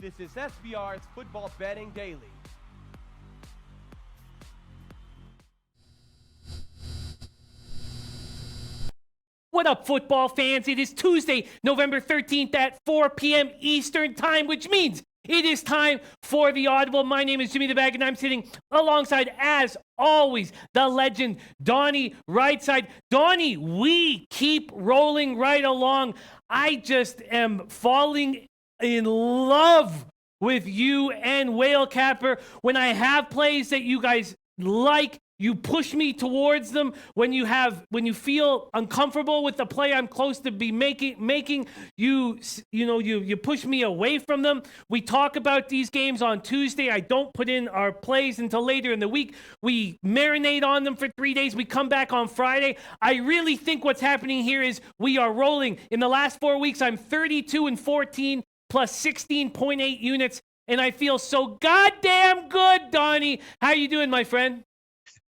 This is SBR's Football Betting Daily. What up, football fans? It is Tuesday, November 13th at 4 p.m. Eastern Time, which means it is time for the Audible. My name is Jimmy the Bag, and I'm sitting alongside, as always, the legend, Donnie Rightside. Donnie, we keep rolling right along. I just am falling in love with you and Whale Capper. When I have plays that you guys like, you push me towards them. When you feel uncomfortable with the play I'm close to be making, you push me away from them. We talk about these games on Tuesday. I don't put in our plays until later in the week. We marinate on them for 3 days. We come back on Friday. I really think what's happening here is we are rolling. In the last 4 weeks, I'm 32-14 plus 16.8 units, and I feel so goddamn good, Donnie. How you doing, my friend?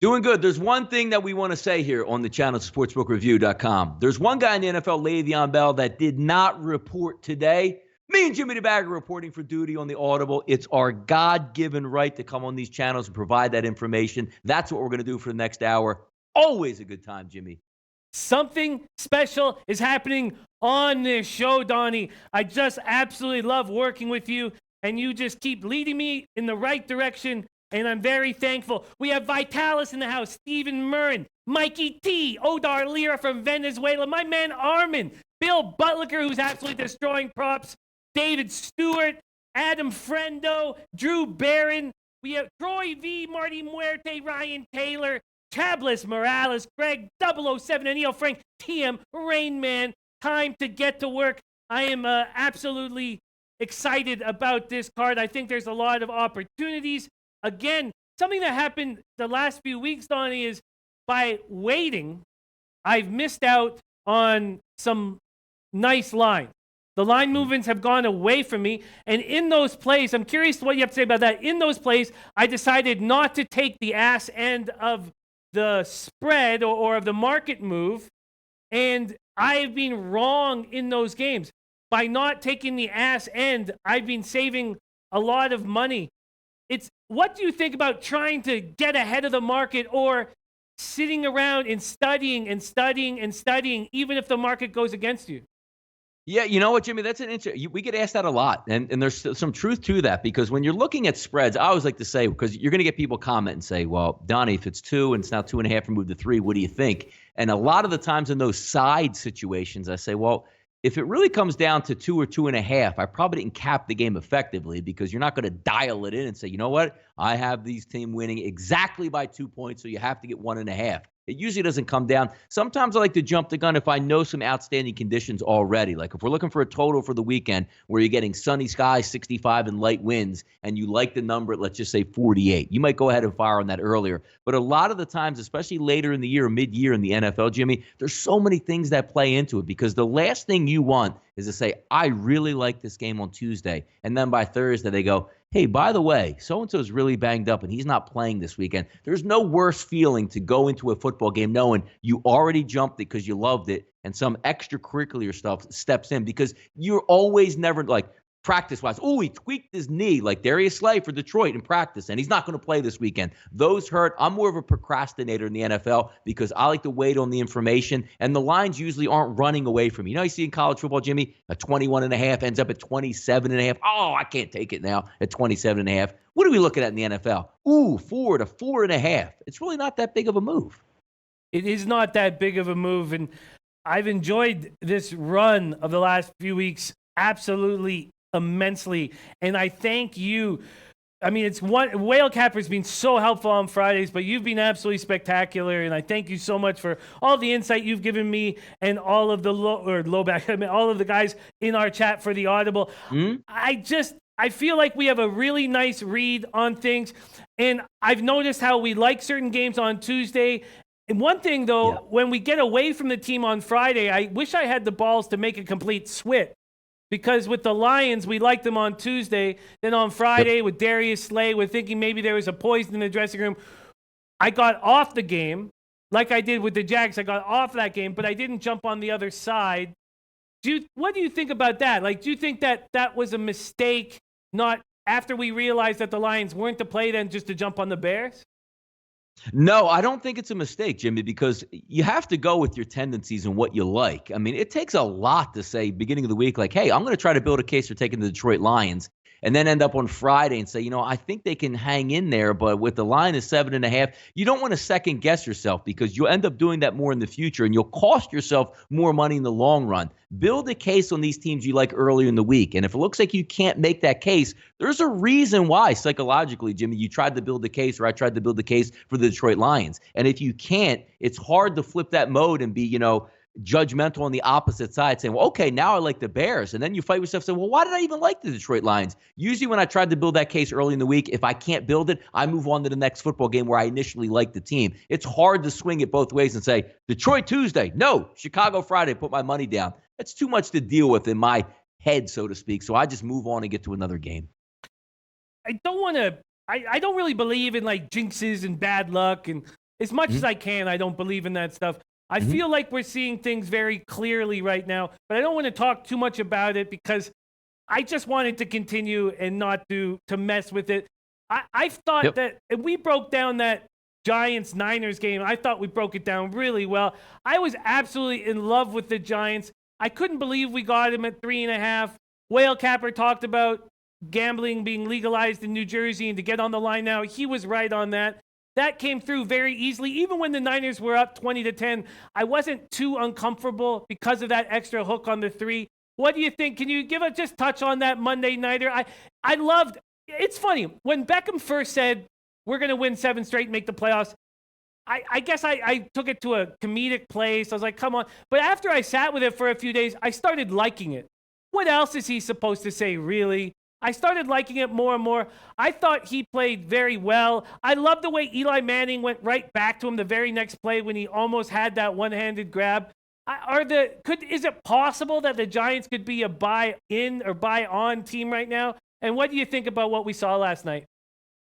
Doing good. There's one thing that we want to say here on the channel, sportsbookreview.com. There's one guy in the NFL, Le'Veon Bell, that did not report today. Me and Jimmy the Bag are reporting for duty on the Audible. It's our God-given right to come on these channels and provide that information. That's what we're going to do for the next hour. Always a good time, Jimmy. Something special is happening on this show, Donnie. I just absolutely love working with you, and you just keep leading me in the right direction. And I'm very thankful. We have Vitalis in the house, Stephen Murrin, Mikey T, Odar Lira from Venezuela, my man Armin, Bill Butlicker, who's absolutely destroying props, David Stewart, Adam Frendo, Drew Barron. We have Troy V, Marty Muerte, Ryan Taylor, Tablis Morales, Greg 007, and Neil Frank, TM, Rainman. Time to get to work. I am absolutely excited about this card. I think there's a lot of opportunities. Again, something that happened the last few weeks, Donnie, is by waiting, I've missed out on some nice lines. The line movements have gone away from me. And in those plays, I'm curious what you have to say about that. In those plays, I decided not to take the ass end of the spread or of the market move. And I've been wrong in those games. By not taking the ass end, I've been saving a lot of money. What do you think about trying to get ahead of the market or sitting around and studying, even if the market goes against you? Yeah, you know what, Jimmy? That's an interesting. We get asked that a lot, and there's some truth to that, because when you're looking at spreads, I always like to say, because you're going to get people comment and say, well, Donnie, if it's 2 and it's now 2.5 and moved to 3, what do you think? And a lot of the times in those side situations, I say, well, if it really comes down to 2 or 2.5, I probably didn't cap the game effectively, because you're not going to dial it in and say, you know what, I have these team winning exactly by 2 points, so you have to get 1.5. It usually doesn't come down. Sometimes I like to jump the gun if I know some outstanding conditions already. Like if we're looking for a total for the weekend where you're getting sunny skies, 65, and light winds, and you like the number at, let's just say, 48. You might go ahead and fire on that earlier. But a lot of the times, especially later in the year, mid-year in the NFL, Jimmy, there's so many things that play into it, because the last thing you want is to say, I really like this game on Tuesday. And then by Thursday, they go, hey, by the way, so-and-so is really banged up and he's not playing this weekend. There's no worse feeling to go into a football game knowing you already jumped it because you loved it, and some extracurricular stuff steps in, because you're always never like practice-wise. Oh, he tweaked his knee like Darius Slay for Detroit in practice, and he's not going to play this weekend. Those hurt. I'm more of a procrastinator in the NFL because I like to wait on the information, and the lines usually aren't running away from me. You know, you see in college football, Jimmy, a 21.5 ends up at 27.5. Oh, I can't take it now at 27.5. What are we looking at in the NFL? Ooh, 4 to 4.5. It's really not that big of a move. It is not that big of a move, and I've enjoyed this run of the last few weeks absolutely immensely, and I thank you. I mean, Whale Capper's been so helpful on Fridays, but you've been absolutely spectacular, and I thank you so much for all the insight you've given me and all of the all of the guys in our chat for the Audible. I feel like we have a really nice read on things, and I've noticed how we like certain games on Tuesday. And one thing, though, when we get away from the team on Friday, I wish I had the balls to make a complete switch. Because with the Lions, we liked them on Tuesday. Then on Friday with Darius Slay, we're thinking maybe there was a poison in the dressing room. I got off the game like I did with the Jags. I got off that game, but I didn't jump on the other side. What do you think about that? Like, do you think that that was a mistake not after we realized that the Lions weren't to play then just to jump on the Bears? No, I don't think it's a mistake, Jimmy, because you have to go with your tendencies and what you like. I mean, it takes a lot to say beginning of the week, like, hey, I'm going to try to build a case for taking the Detroit Lions, and then end up on Friday and say, I think they can hang in there, but with the line is 7.5, you don't want to second guess yourself because you'll end up doing that more in the future and you'll cost yourself more money in the long run. Build a case on these teams you like earlier in the week. And if it looks like you can't make that case, there's a reason why psychologically, Jimmy, you tried to build the case or I tried to build the case for the Detroit Lions. And if you can't, it's hard to flip that mode and be, judgmental on the opposite side saying, well, okay, now I like the Bears. And then you fight yourself saying, well, why did I even like the Detroit Lions? Usually when I tried to build that case early in the week, if I can't build it, I move on to the next football game where I initially liked the team. It's hard to swing it both ways and say, Detroit Tuesday, no, Chicago Friday, put my money down. That's too much to deal with in my head, so to speak. So I just move on and get to another game. I don't really believe in like jinxes and bad luck. And as much as I can, I don't believe in that stuff. I feel like we're seeing things very clearly right now, but I don't want to talk too much about it because I just wanted to continue and not to mess with it. I thought that, and we broke down that Giants-Niners game. I thought we broke it down really well. I was absolutely in love with the Giants. I couldn't believe we got him at 3.5. Whale Capper talked about gambling being legalized in New Jersey and to get on the line now. He was right on that. That came through very easily. Even when the Niners were up 20-10, I wasn't too uncomfortable because of that extra hook on the 3. What do you think? Can you just touch on that Monday Nighter? I loved, it's funny, when Beckham first said, we're going to win 7 straight and make the playoffs, I guess I took it to a comedic place. I was like, come on. But after I sat with it for a few days, I started liking it. What else is he supposed to say, really? I started liking it more and more. I thought he played very well. I love the way Eli Manning went right back to him the very next play when he almost had that one-handed grab. Is it possible that the Giants could be a buy-in or buy-on team right now? And what do you think about what we saw last night?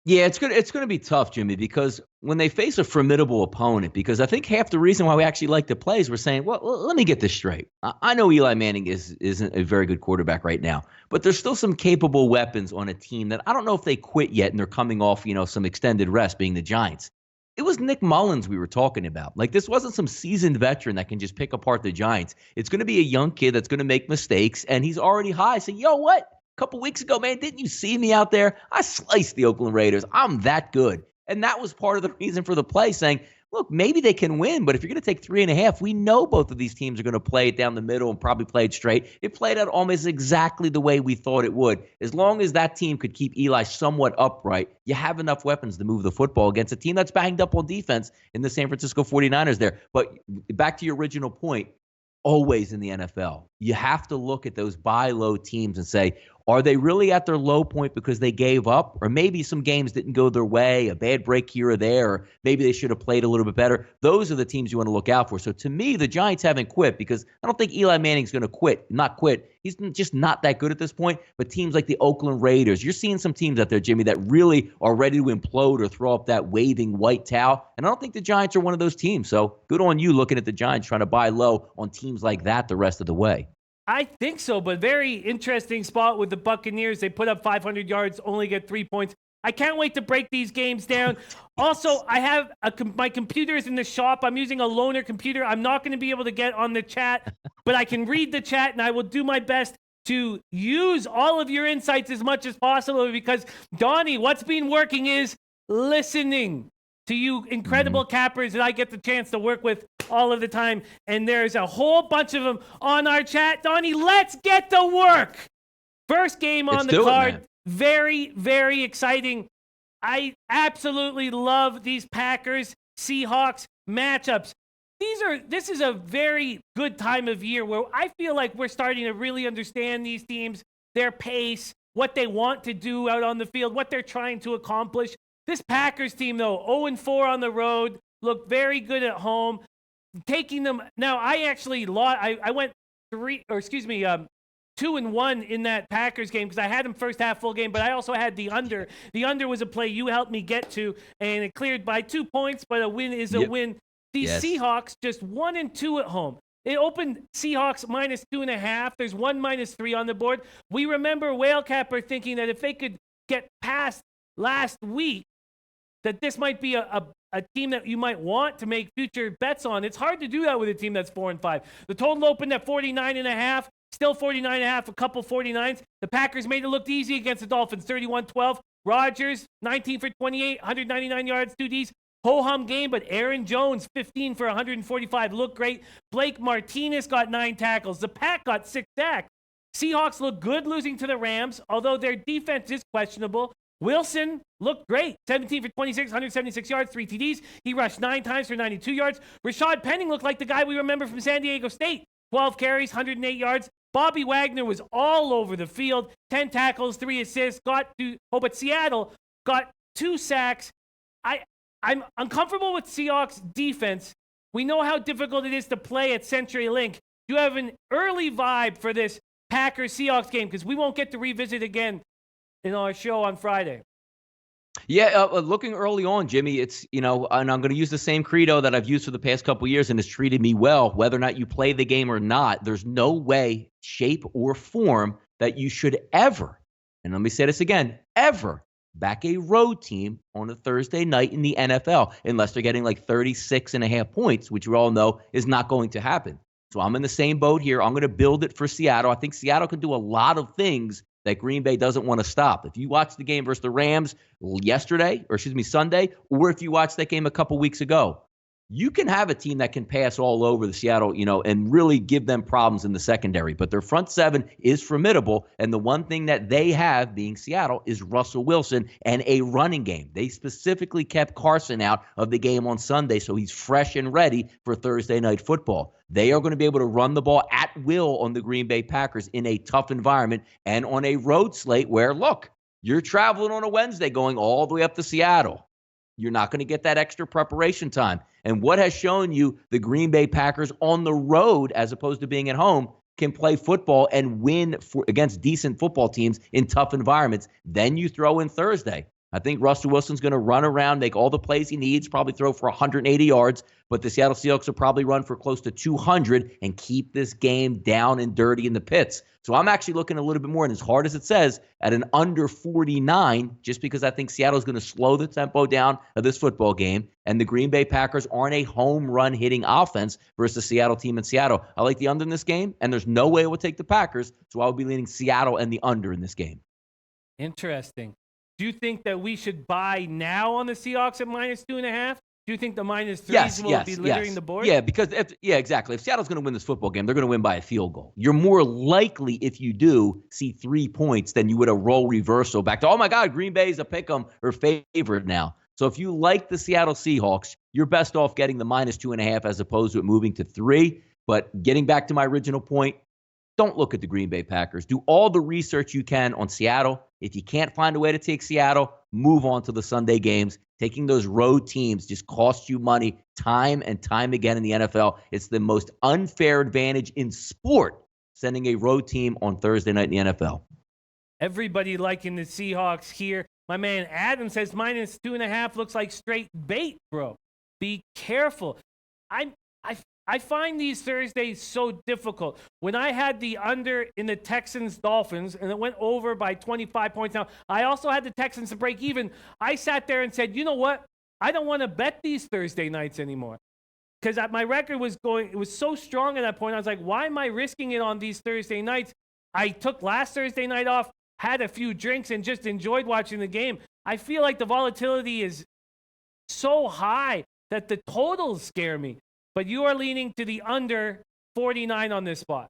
Yeah, it's going to be tough, Jimmy, because when they face a formidable opponent, because I think half the reason why we actually like the plays, we're saying, well, let me get this straight. I know Eli Manning isn't a very good quarterback right now, but there's still some capable weapons on a team that I don't know if they quit yet and they're coming off, some extended rest, being the Giants. It was Nick Mullins we were talking about. Like, this wasn't some seasoned veteran that can just pick apart the Giants. It's going to be a young kid that's going to make mistakes, and he's already high. So, what? Couple weeks ago, man, didn't you see me out there? I sliced the Oakland Raiders. I'm that good. And that was part of the reason for the play, saying, look, maybe they can win, but if you're going to take 3.5, we know both of these teams are going to play it down the middle and probably play it straight. It played out almost exactly the way we thought it would. As long as that team could keep Eli somewhat upright, you have enough weapons to move the football against a team that's banged up on defense in the San Francisco 49ers there. But back to your original point, always in the NFL, you have to look at those buy low teams and say, are they really at their low point because they gave up? Or maybe some games didn't go their way, a bad break here or there, or maybe they should have played a little bit better. Those are the teams you want to look out for. So to me, the Giants haven't quit because I don't think Eli Manning's going to not quit. He's just not that good at this point. But teams like the Oakland Raiders, you're seeing some teams out there, Jimmy, that really are ready to implode or throw up that waving white towel. And I don't think the Giants are one of those teams. So good on you looking at the Giants trying to buy low on teams like that the rest of the way. I think so, but very interesting spot with the Buccaneers. They put up 500 yards, only get 3 points. I can't wait to break these games down. Also, I have my computer is in the shop. I'm using a loaner computer. I'm not going to be able to get on the chat, but I can read the chat, and I will do my best to use all of your insights as much as possible because, Donnie, what's been working is listening to you incredible cappers that I get the chance to work with all of the time. And there's a whole bunch of them on our chat. Donnie, let's get to work. First game on the card. Very, very exciting. I absolutely love these Packers, Seahawks matchups. This is a very good time of year where I feel like we're starting to really understand these teams, their pace, what they want to do out on the field, what they're trying to accomplish. This Packers team, though, 0-4 on the road, looked very good at home. Taking them now, I actually lost. I went 2-1 in that Packers game because I had them first half full game, but I also had the under. The under was a play you helped me get to, and it cleared by 2 points. But a win is a win. These Seahawks just 1-2 at home. It opened Seahawks -2.5. There's one -3 on the board. We remember Whale Capper thinking that if they could get past last week, that this might be a team that you might want to make future bets on. It's hard to do that with a team that's 4-5. The total opened at 49.5. Still 49.5, a couple 49s. The Packers made it look easy against the Dolphins, 31-12. Rodgers, 19 for 28, 199 yards, 2 Ds. Ho-hum game, but Aaron Jones, 15 for 145, looked great. Blake Martinez got 9 tackles. The Pack got 6 sacks. Seahawks look good losing to the Rams, although their defense is questionable. Wilson looked great, 17 for 26, 176 yards, 3 TDs. He rushed 9 times for 92 yards. Rashad Penning looked like the guy we remember from San Diego State, 12 carries, 108 yards. Bobby Wagner was all over the field, 10 tackles, 3 assists. But Seattle got 2 sacks. I'm uncomfortable with Seahawks defense. We know how difficult it is to play at CenturyLink. Do you have an early vibe for this Packers-Seahawks game? Because we won't get to revisit again in our show on Friday. Yeah, looking early on, Jimmy, it's, and I'm going to use the same credo that I've used for the past couple of years, and it's treated me well, whether or not you play the game or not. There's no way, shape, or form that you should ever, and let me say this again, ever back a road team on a Thursday night in the NFL, unless they're getting like 36.5 points, which we all know is not going to happen. So I'm in the same boat here. I'm going to build it for Seattle. I think Seattle can do a lot of things that Green Bay doesn't want to stop. If you watch the game versus the Rams Sunday, or if you watched that game a couple weeks ago, you can have a team that can pass all over the Seattle, and really give them problems in the secondary. But their front seven is formidable, and the one thing that they have, being Seattle, is Russell Wilson and a running game. They specifically kept Carson out of the game on Sunday, so he's fresh and ready for Thursday night football. They are going to be able to run the ball at will on the Green Bay Packers in a tough environment and on a road slate where, look, you're traveling on a Wednesday going all the way up to Seattle. You're not going to get that extra preparation time. And what has shown you the Green Bay Packers on the road, as opposed to being at home, can play football and win against decent football teams in tough environments. Then you throw in Thursday. I think Russell Wilson's going to run around, make all the plays he needs, probably throw for 180 yards, but the Seattle Seahawks will probably run for close to 200 and keep this game down and dirty in the pits. So I'm actually looking a little bit more, and as hard as it says, at an under 49, just because I think Seattle's going to slow the tempo down of this football game, and the Green Bay Packers aren't a home run hitting offense versus the Seattle team in Seattle. I like the under in this game, and there's no way it would take the Packers, so I would be leaning Seattle and the under in this game. Interesting. Do you think that we should buy now on the Seahawks at -2.5? Do you think the -3s will be littering the board? Yeah, because exactly. If Seattle's going to win this football game, they're going to win by a field goal. You're more likely, if you do, see 3 points than you would a role reversal back to, oh my God, Green Bay's a pick'em or favorite now. So if you like the Seattle Seahawks, you're best off getting the -2.5 as opposed to it moving to 3. But getting back to my original point, don't look at the Green Bay Packers. Do all the research you can on Seattle. If you can't find a way to take Seattle, move on to the Sunday games. Taking those road teams just costs you money time and time again in the NFL. It's the most unfair advantage in sport, sending a road team on Thursday night in the NFL. Everybody liking the Seahawks here. My man Adam says -2.5 looks like straight bait, bro. Be careful. I find these Thursdays so difficult. When I had the under in the Texans-Dolphins and it went over by 25 points now, I also had the Texans to break even. I sat there and said, you know what? I don't want to bet these Thursday nights anymore. Because my record was it was so strong at that point. I was like, why am I risking it on these Thursday nights? I took last Thursday night off, had a few drinks, and just enjoyed watching the game. I feel like the volatility is so high that the totals scare me. But you are leaning to the under 49 on this spot.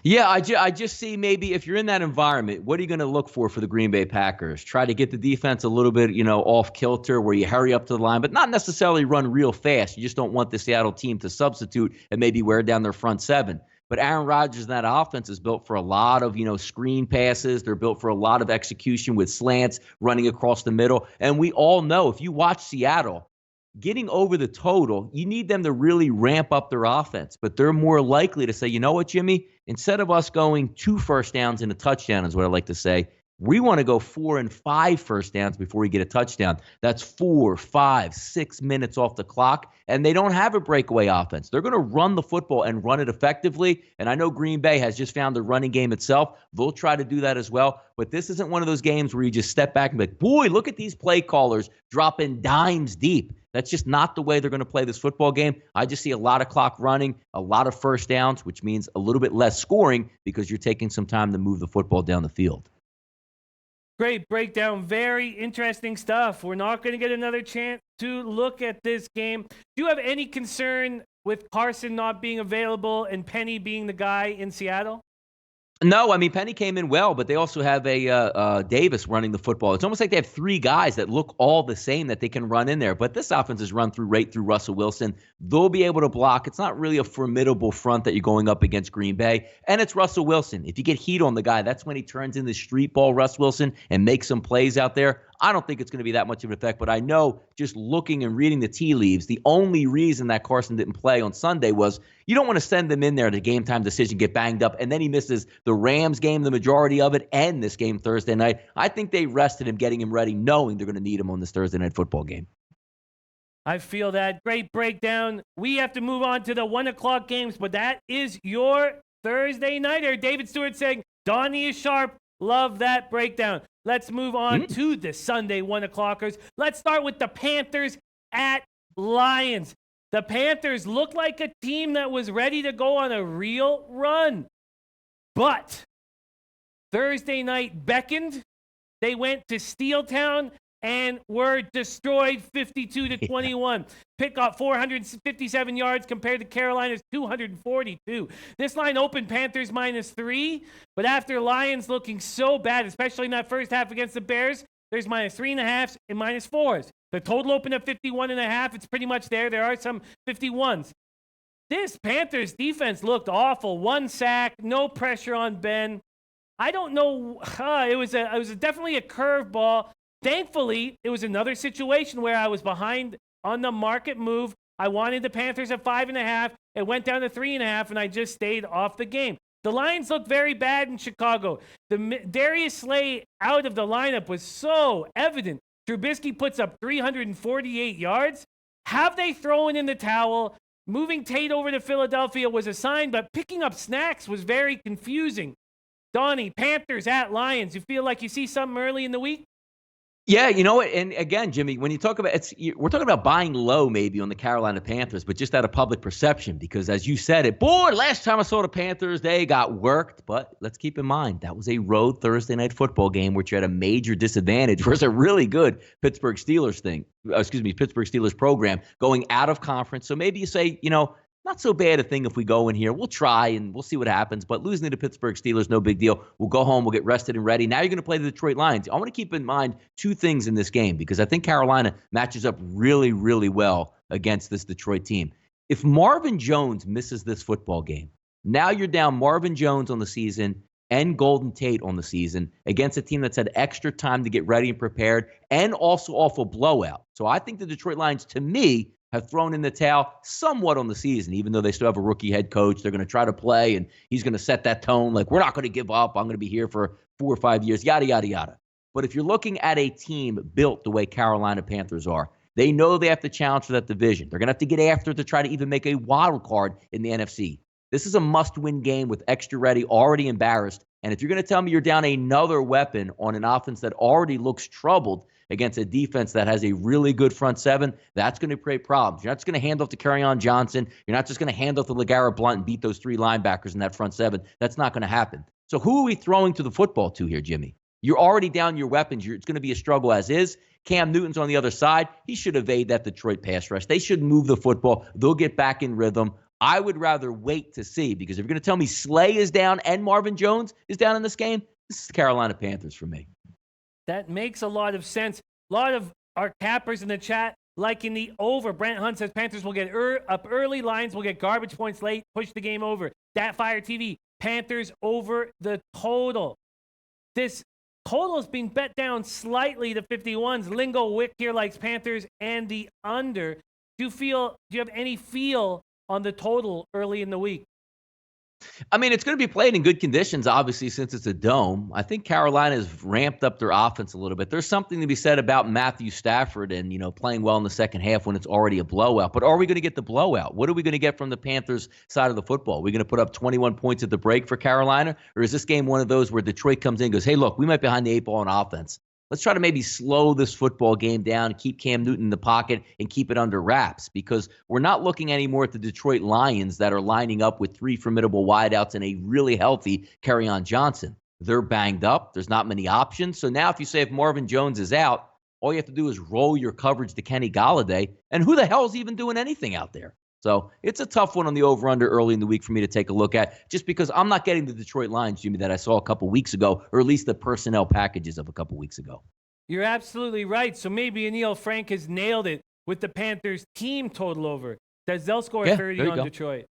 Yeah, I just see maybe if you're in that environment, what are you going to look for the Green Bay Packers? Try to get the defense a little bit, off kilter where you hurry up to the line, but not necessarily run real fast. You just don't want the Seattle team to substitute and maybe wear down their front seven. But Aaron Rodgers and that offense is built for a lot of, screen passes. They're built for a lot of execution with slants running across the middle. And we all know if you watch Seattle, getting over the total, you need them to really ramp up their offense. But they're more likely to say, you know what, Jimmy? Instead of us going 2 first downs and a touchdown is what I like to say, We want to go 4 and 5 first downs before we get a touchdown. That's 4, 5, 6 minutes off the clock, and they don't have a breakaway offense. They're going to run the football and run it effectively, and I know Green Bay has just found the running game itself. They'll try to do that as well, but this isn't one of those games where you just step back and be like, boy, look at these play callers dropping dimes deep. That's just not the way they're going to play this football game. I just see a lot of clock running, a lot of first downs, which means a little bit less scoring because you're taking some time to move the football down the field. Great breakdown. Very interesting stuff. We're not going to get another chance to look at this game. Do you have any concern with Carson not being available and Penny being the guy in Seattle? No, I mean, Penny came in well, but they also have a Davis running the football. It's almost like they have 3 guys that look all the same that they can run in there. But this offense is run through right through Russell Wilson. They'll be able to block. It's not really a formidable front that you're going up against Green Bay. And it's Russell Wilson. If you get heat on the guy, that's when he turns into street ball Russ Wilson and makes some plays out there. I don't think it's going to be that much of an effect, but I know just looking and reading the tea leaves, the only reason that Carson didn't play on Sunday was you don't want to send them in there to game time decision, get banged up, and then he misses the Rams game, the majority of it, and this game Thursday night. I think they rested him, getting him ready, knowing they're going to need him on this Thursday night football game. I feel that. Great breakdown. We have to move on to the 1 o'clock games, but that is your Thursday nighter. David Stewart saying, Donnie is sharp. Love that breakdown. Let's move on to the Sunday 1 o'clockers. Let's start with the Panthers at Lions. The Panthers look like a team that was ready to go on a real run. But Thursday night beckoned. They went to Steeltown and were destroyed 52-21. Pick up 457 yards compared to Carolina's 242. This line opened Panthers -3, but after Lions looking so bad, especially in that first half against the Bears, there's -3.5s and -4s. The total opened at 51.5. It's pretty much there. There are some 51s. This Panthers defense looked awful. 1 sack, no pressure on Ben. I don't know. It was definitely a curveball. Thankfully, it was another situation where I was behind on the market move. I wanted the Panthers at 5.5. It went down to 3.5, and I just stayed off the game. The Lions looked very bad in Chicago. Darius Slay out of the lineup was so evident. Trubisky puts up 348 yards. Have they thrown in the towel? Moving Tate over to Philadelphia was a sign, but picking up snacks was very confusing. Donnie, Panthers at Lions. You feel like you see something early in the week? Yeah, you know what? And again, Jimmy, when you talk about we're talking about buying low maybe on the Carolina Panthers, but just out of public perception, because as you said it, boy, last time I saw the Panthers, they got worked. But let's keep in mind, that was a road Thursday night football game which had a major disadvantage versus a really good Pittsburgh Steelers program going out of conference. So maybe you say, not so bad a thing if we go in here. We'll try and we'll see what happens. But losing to the Pittsburgh Steelers, no big deal. We'll go home. We'll get rested and ready. Now you're going to play the Detroit Lions. I want to keep in mind 2 things in this game because I think Carolina matches up really, really well against this Detroit team. If Marvin Jones misses this football game, now you're down Marvin Jones on the season and Golden Tate on the season against a team that's had extra time to get ready and prepared and also off a blowout. So I think the Detroit Lions, to me, have thrown in the towel somewhat on the season, even though they still have a rookie head coach. They're going to try to play, and he's going to set that tone like, we're not going to give up. I'm going to be here for 4 or 5 years, yada, yada, yada. But if you're looking at a team built the way Carolina Panthers are, they know they have to challenge for that division. They're going to have to get after it to try to even make a wild card in the NFC. This is a must-win game with extra ready, already embarrassed. And if you're going to tell me you're down another weapon on an offense that already looks troubled against a defense that has a really good front seven, that's going to create problems. You're not just going to hand off to Kerryon Johnson. You're not just going to hand off to LeGarrette Blount and beat those 3 linebackers in that front seven. That's not going to happen. So who are we throwing to the football to here, Jimmy? You're already down your weapons. It's going to be a struggle as is. Cam Newton's on the other side. He should evade that Detroit pass rush. They should move the football. They'll get back in rhythm. I would rather wait to see, because if you're going to tell me Slay is down and Marvin Jones is down in this game, this is the Carolina Panthers for me. That makes a lot of sense. A lot of our cappers in the chat liking the over. Brent Hunt says Panthers will get up early. Lions will get garbage points late. Push the game over. That Fire TV. Panthers over the total. This total is being bet down slightly to 51s. Lingo Wick here likes Panthers and the under. Do you have any feel on the total early in the week? I mean, it's going to be played in good conditions, obviously, since it's a dome. I think Carolina has ramped up their offense a little bit. There's something to be said about Matthew Stafford and, playing well in the second half when it's already a blowout. But are we going to get the blowout? What are we going to get from the Panthers side of the football? Are we going to put up 21 points at the break for Carolina? Or is this game one of those where Detroit comes in and goes, hey, look, we might be behind the 8 ball on offense. Let's try to maybe slow this football game down, keep Cam Newton in the pocket, and keep it under wraps, because we're not looking anymore at the Detroit Lions that are lining up with 3 formidable wideouts and a really healthy Kerryon Johnson. They're banged up. There's not many options. So now if Marvin Jones is out, all you have to do is roll your coverage to Kenny Golladay, and who the hell is even doing anything out there? So it's a tough one on the over-under early in the week for me to take a look at, just because I'm not getting the Detroit Lions, Jimmy, that I saw a couple weeks ago, or at least the personnel packages of a couple weeks ago. You're absolutely right. So maybe Anil Frank has nailed it with the Panthers team total over. Says they'll score 30 on Detroit.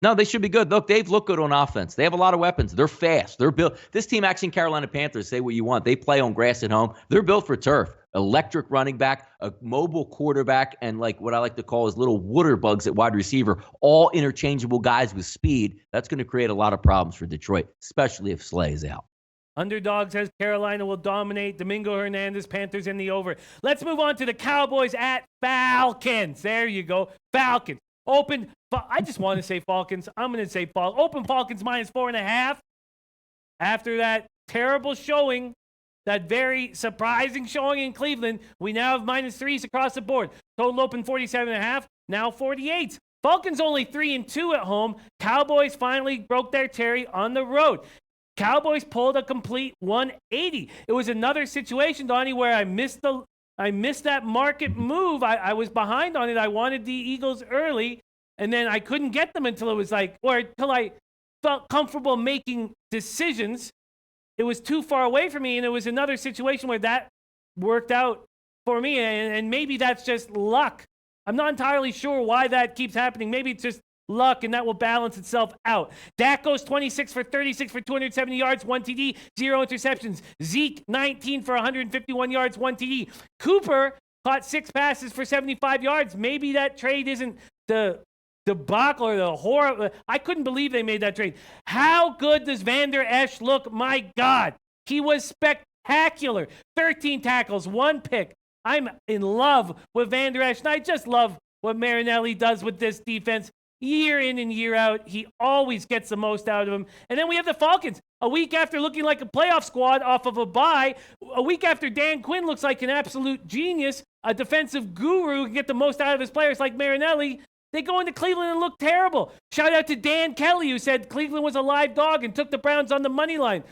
No, they should be good. Look, they've looked good on offense. They have a lot of weapons. They're fast. They're built. This team, actually, Carolina Panthers, say what you want. They play on grass at home. They're built for turf. Electric running back, a mobile quarterback, and like what I like to call is little water bugs at wide receiver, all interchangeable guys with speed. That's going to create a lot of problems for Detroit, especially if Slay is out. Underdog says Carolina will dominate. Domingo Hernandez, Panthers in the over. Let's move on to the Cowboys at Falcons. There you go. Falcons. Open. I just want to say Falcons. I'm going to say Falcons. Open Falcons -4.5. After that terrible showing, that very surprising showing in Cleveland, we now have -3s across the board. Total open 47.5, now 48. Falcons only 3-2 at home. Cowboys finally broke their cherry on the road. Cowboys pulled a complete 180. It was another situation, Donnie, where I missed that market move. I was behind on it. I wanted the Eagles early, and then I couldn't get them until I felt comfortable making decisions. It was too far away from me, and it was another situation where that worked out for me, and maybe that's just luck. I'm not entirely sure why that keeps happening. Maybe it's just luck, and that will balance itself out. Dak goes 26 for 36 for 270 yards, 1 TD, 0 interceptions. Zeke, 19 for 151 yards, 1 TD. Cooper caught 6 passes for 75 yards. Maybe that trade isn't the debacle or the horror. I couldn't believe they made that trade. How good does Van Der Esch look? My God. He was spectacular. 13 tackles, 1 pick. I'm in love with Van Der Esch, and I just love what Marinelli does with this defense. Year in and year out, he always gets the most out of them. And then we have the Falcons. A week after looking like a playoff squad off of a bye, a week after Dan Quinn looks like an absolute genius, a defensive guru who can get the most out of his players like Marinelli, they go into Cleveland and look terrible. Shout out to Dan Kelly, who said Cleveland was a live dog and took the Browns on the money line.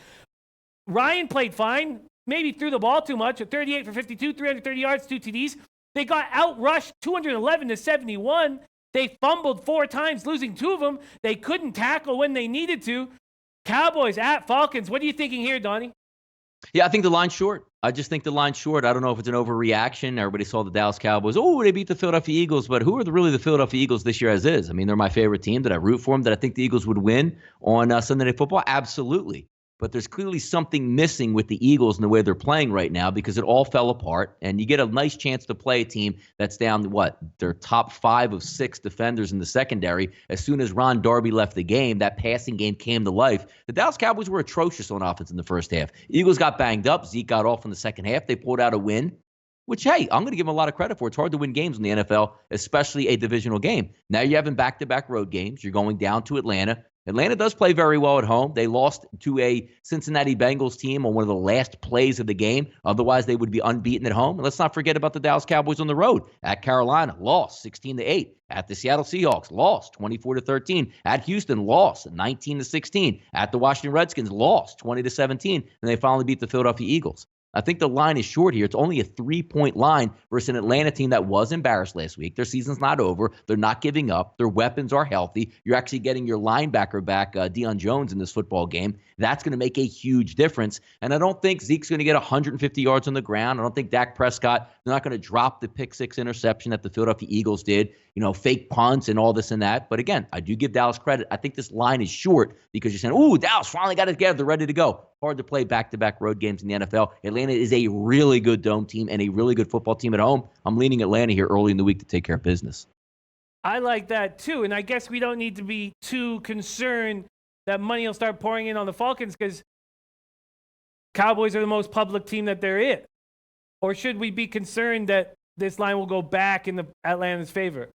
Ryan played fine, maybe threw the ball too much, at 38 for 52, 330 yards, 2 TDs. They got outrushed 211-71. They fumbled 4 times, losing 2 of them. They couldn't tackle when they needed to. Cowboys at Falcons. What are you thinking here, Donnie? Yeah, I think the line's short. I just think the line's short. I don't know if it's an overreaction. Everybody saw the Dallas Cowboys. Oh, they beat the Philadelphia Eagles. But who are really the Philadelphia Eagles this year as is? I mean, they're my favorite team. Did I root for them? Did I think the Eagles would win on Sunday Night Football? Absolutely. But there's clearly something missing with the Eagles and the way they're playing right now, because it all fell apart. And you get a nice chance to play a team that's down to their top 5 of 6 defenders in the secondary. As soon as Ron Darby left the game, that passing game came to life. The Dallas Cowboys were atrocious on offense in the first half. Eagles got banged up. Zeke got off in the second half. They pulled out a win, which, hey, I'm going to give them a lot of credit for. It's hard to win games in the NFL, especially a divisional game. Now you're having back-to-back road games. You're going down to Atlanta. Atlanta does play very well at home. They lost to a Cincinnati Bengals team on one of the last plays of the game. Otherwise, they would be unbeaten at home. And let's not forget about the Dallas Cowboys on the road. At Carolina, lost 16-8. At the Seattle Seahawks, lost 24-13. At Houston, lost 19-16. At the Washington Redskins, lost 20-17. And they finally beat the Philadelphia Eagles. I think the line is short here. It's only a 3-point line versus an Atlanta team that was embarrassed last week. Their season's not over. They're not giving up. Their weapons are healthy. You're actually getting your linebacker back, Deion Jones, in this football game. That's going to make a huge difference. And I don't think Zeke's going to get 150 yards on the ground. I don't think Dak Prescott, they're not going to drop the pick-6 interception that the Philadelphia Eagles did, fake punts and all this and that. But again, I do give Dallas credit. I think this line is short because you're saying, ooh, Dallas finally got it together. They're ready to go. Hard to play back-to-back road games in the NFL. Atlanta is a really good dome team and a really good football team at home. I'm leaning Atlanta here early in the week to take care of business. I like that too. And I guess we don't need to be too concerned that money will start pouring in on the Falcons because Cowboys are the most public team that there is. Or should we be concerned that this line will go back in the Atlanta's favor?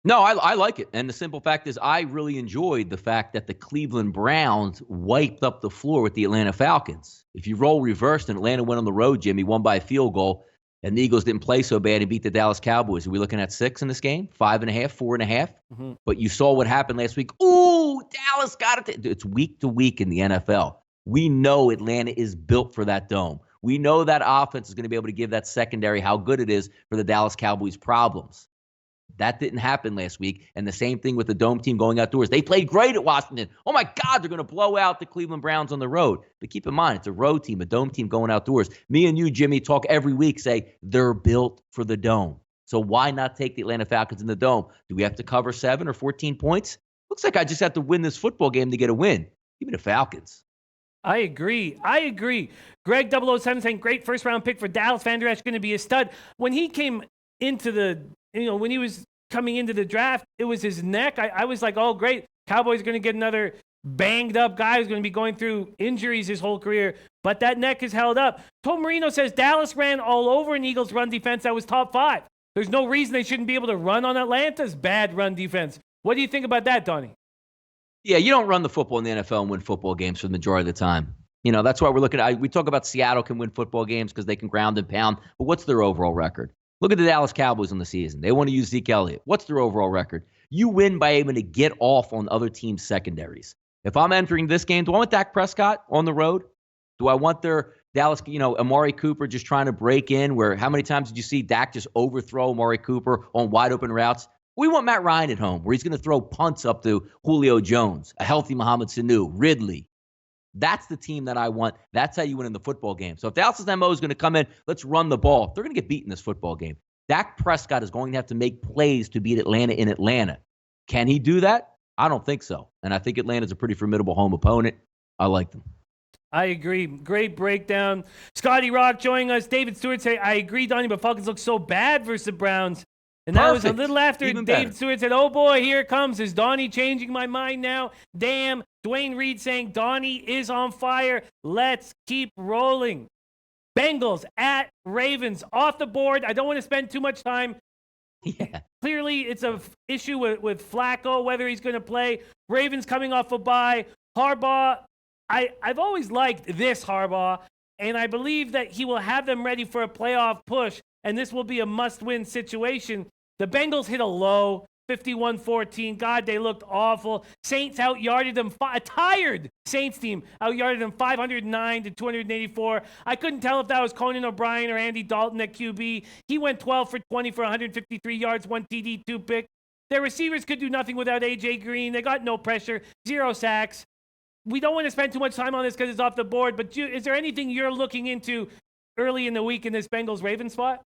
No, I like it. And the simple fact is I really enjoyed the fact that the Cleveland Browns wiped up the floor with the Atlanta Falcons. If you roll reversed and Atlanta went on the road, Jimmy, won by a field goal, and the Eagles didn't play so bad and beat the Dallas Cowboys. Are we looking at 6 in this game? 5.5, 4.5? Mm-hmm. But you saw what happened last week. Ooh, Dallas got it. It's week to week in the NFL. We know Atlanta is built for that dome. We know that offense is going to be able to give that secondary how good it is for the Dallas Cowboys' problems. That didn't happen last week. And the same thing with the dome team going outdoors. They played great at Washington. Oh, my God, they're going to blow out the Cleveland Browns on the road. But keep in mind, it's a road team, a dome team going outdoors. Me and you, Jimmy, talk every week, say they're built for the dome. So why not take the Atlanta Falcons in the dome? Do we have to cover 7 or 14 points? Looks like I just have to win this football game to get a win. Give me the Falcons. I agree. Greg 007 saying great first round pick for Dallas. Van Der Esch going to be a stud. When he came into when he was coming into the draft, it was his neck. I was like, oh, great. Cowboys are going to get another banged up guy who's going to be going through injuries his whole career. But that neck is held up. Tom Marino says Dallas ran all over an Eagles run defense that was top 5. There's no reason they shouldn't be able to run on Atlanta's bad run defense. What do you think about that, Donnie? Yeah, you don't run the football in the NFL and win football games for the majority of the time. That's why we're looking at, we talk about Seattle can win football games because they can ground and pound. But what's their overall record? Look at the Dallas Cowboys on the season. They want to use Zeke Elliott. What's their overall record? You win by able to get off on other teams' secondaries. If I'm entering this game, do I want Dak Prescott on the road? Do I want their Dallas, Amari Cooper just trying to break in where how many times did you see Dak just overthrow Amari Cooper on wide open routes? We want Matt Ryan at home where he's going to throw punts up to Julio Jones, a healthy Mohamed Sanu, Ridley. That's the team that I want. That's how you win in the football game. So if Dallas's MO is going to come in, let's run the ball. They're going to get beat in this football game. Dak Prescott is going to have to make plays to beat Atlanta in Atlanta. Can he do that? I don't think so. And I think Atlanta's a pretty formidable home opponent. I like them. I agree. Great breakdown. Scotty Rock joining us. David Stewart say, I agree, Donnie, but Falcons look so bad versus the Browns. And that was a little after David Stewart said, oh boy, here it comes. Is Donnie changing my mind now? Damn. Dwayne Reed saying Donnie is on fire. Let's keep rolling. Bengals at Ravens off the board. I don't want to spend too much time. Yeah. Clearly, it's an issue with Flacco, whether he's going to play. Ravens coming off a bye. Harbaugh, I've always liked this Harbaugh, and I believe that he will have them ready for a playoff push, and this will be a must-win situation. The Bengals hit a low, 51-14. God, they looked awful. Saints out-yarded them. A tired Saints team out-yarded them 509-284. I couldn't tell if that was Conan O'Brien or Andy Dalton at QB. He went 12 for 20 for 153 yards, 1 TD, 2 picks. Their receivers could do nothing without A.J. Green. They got no pressure, 0 sacks. We don't want to spend too much time on this because it's off the board, but is there anything you're looking into early in the week in this Bengals-Ravens spot?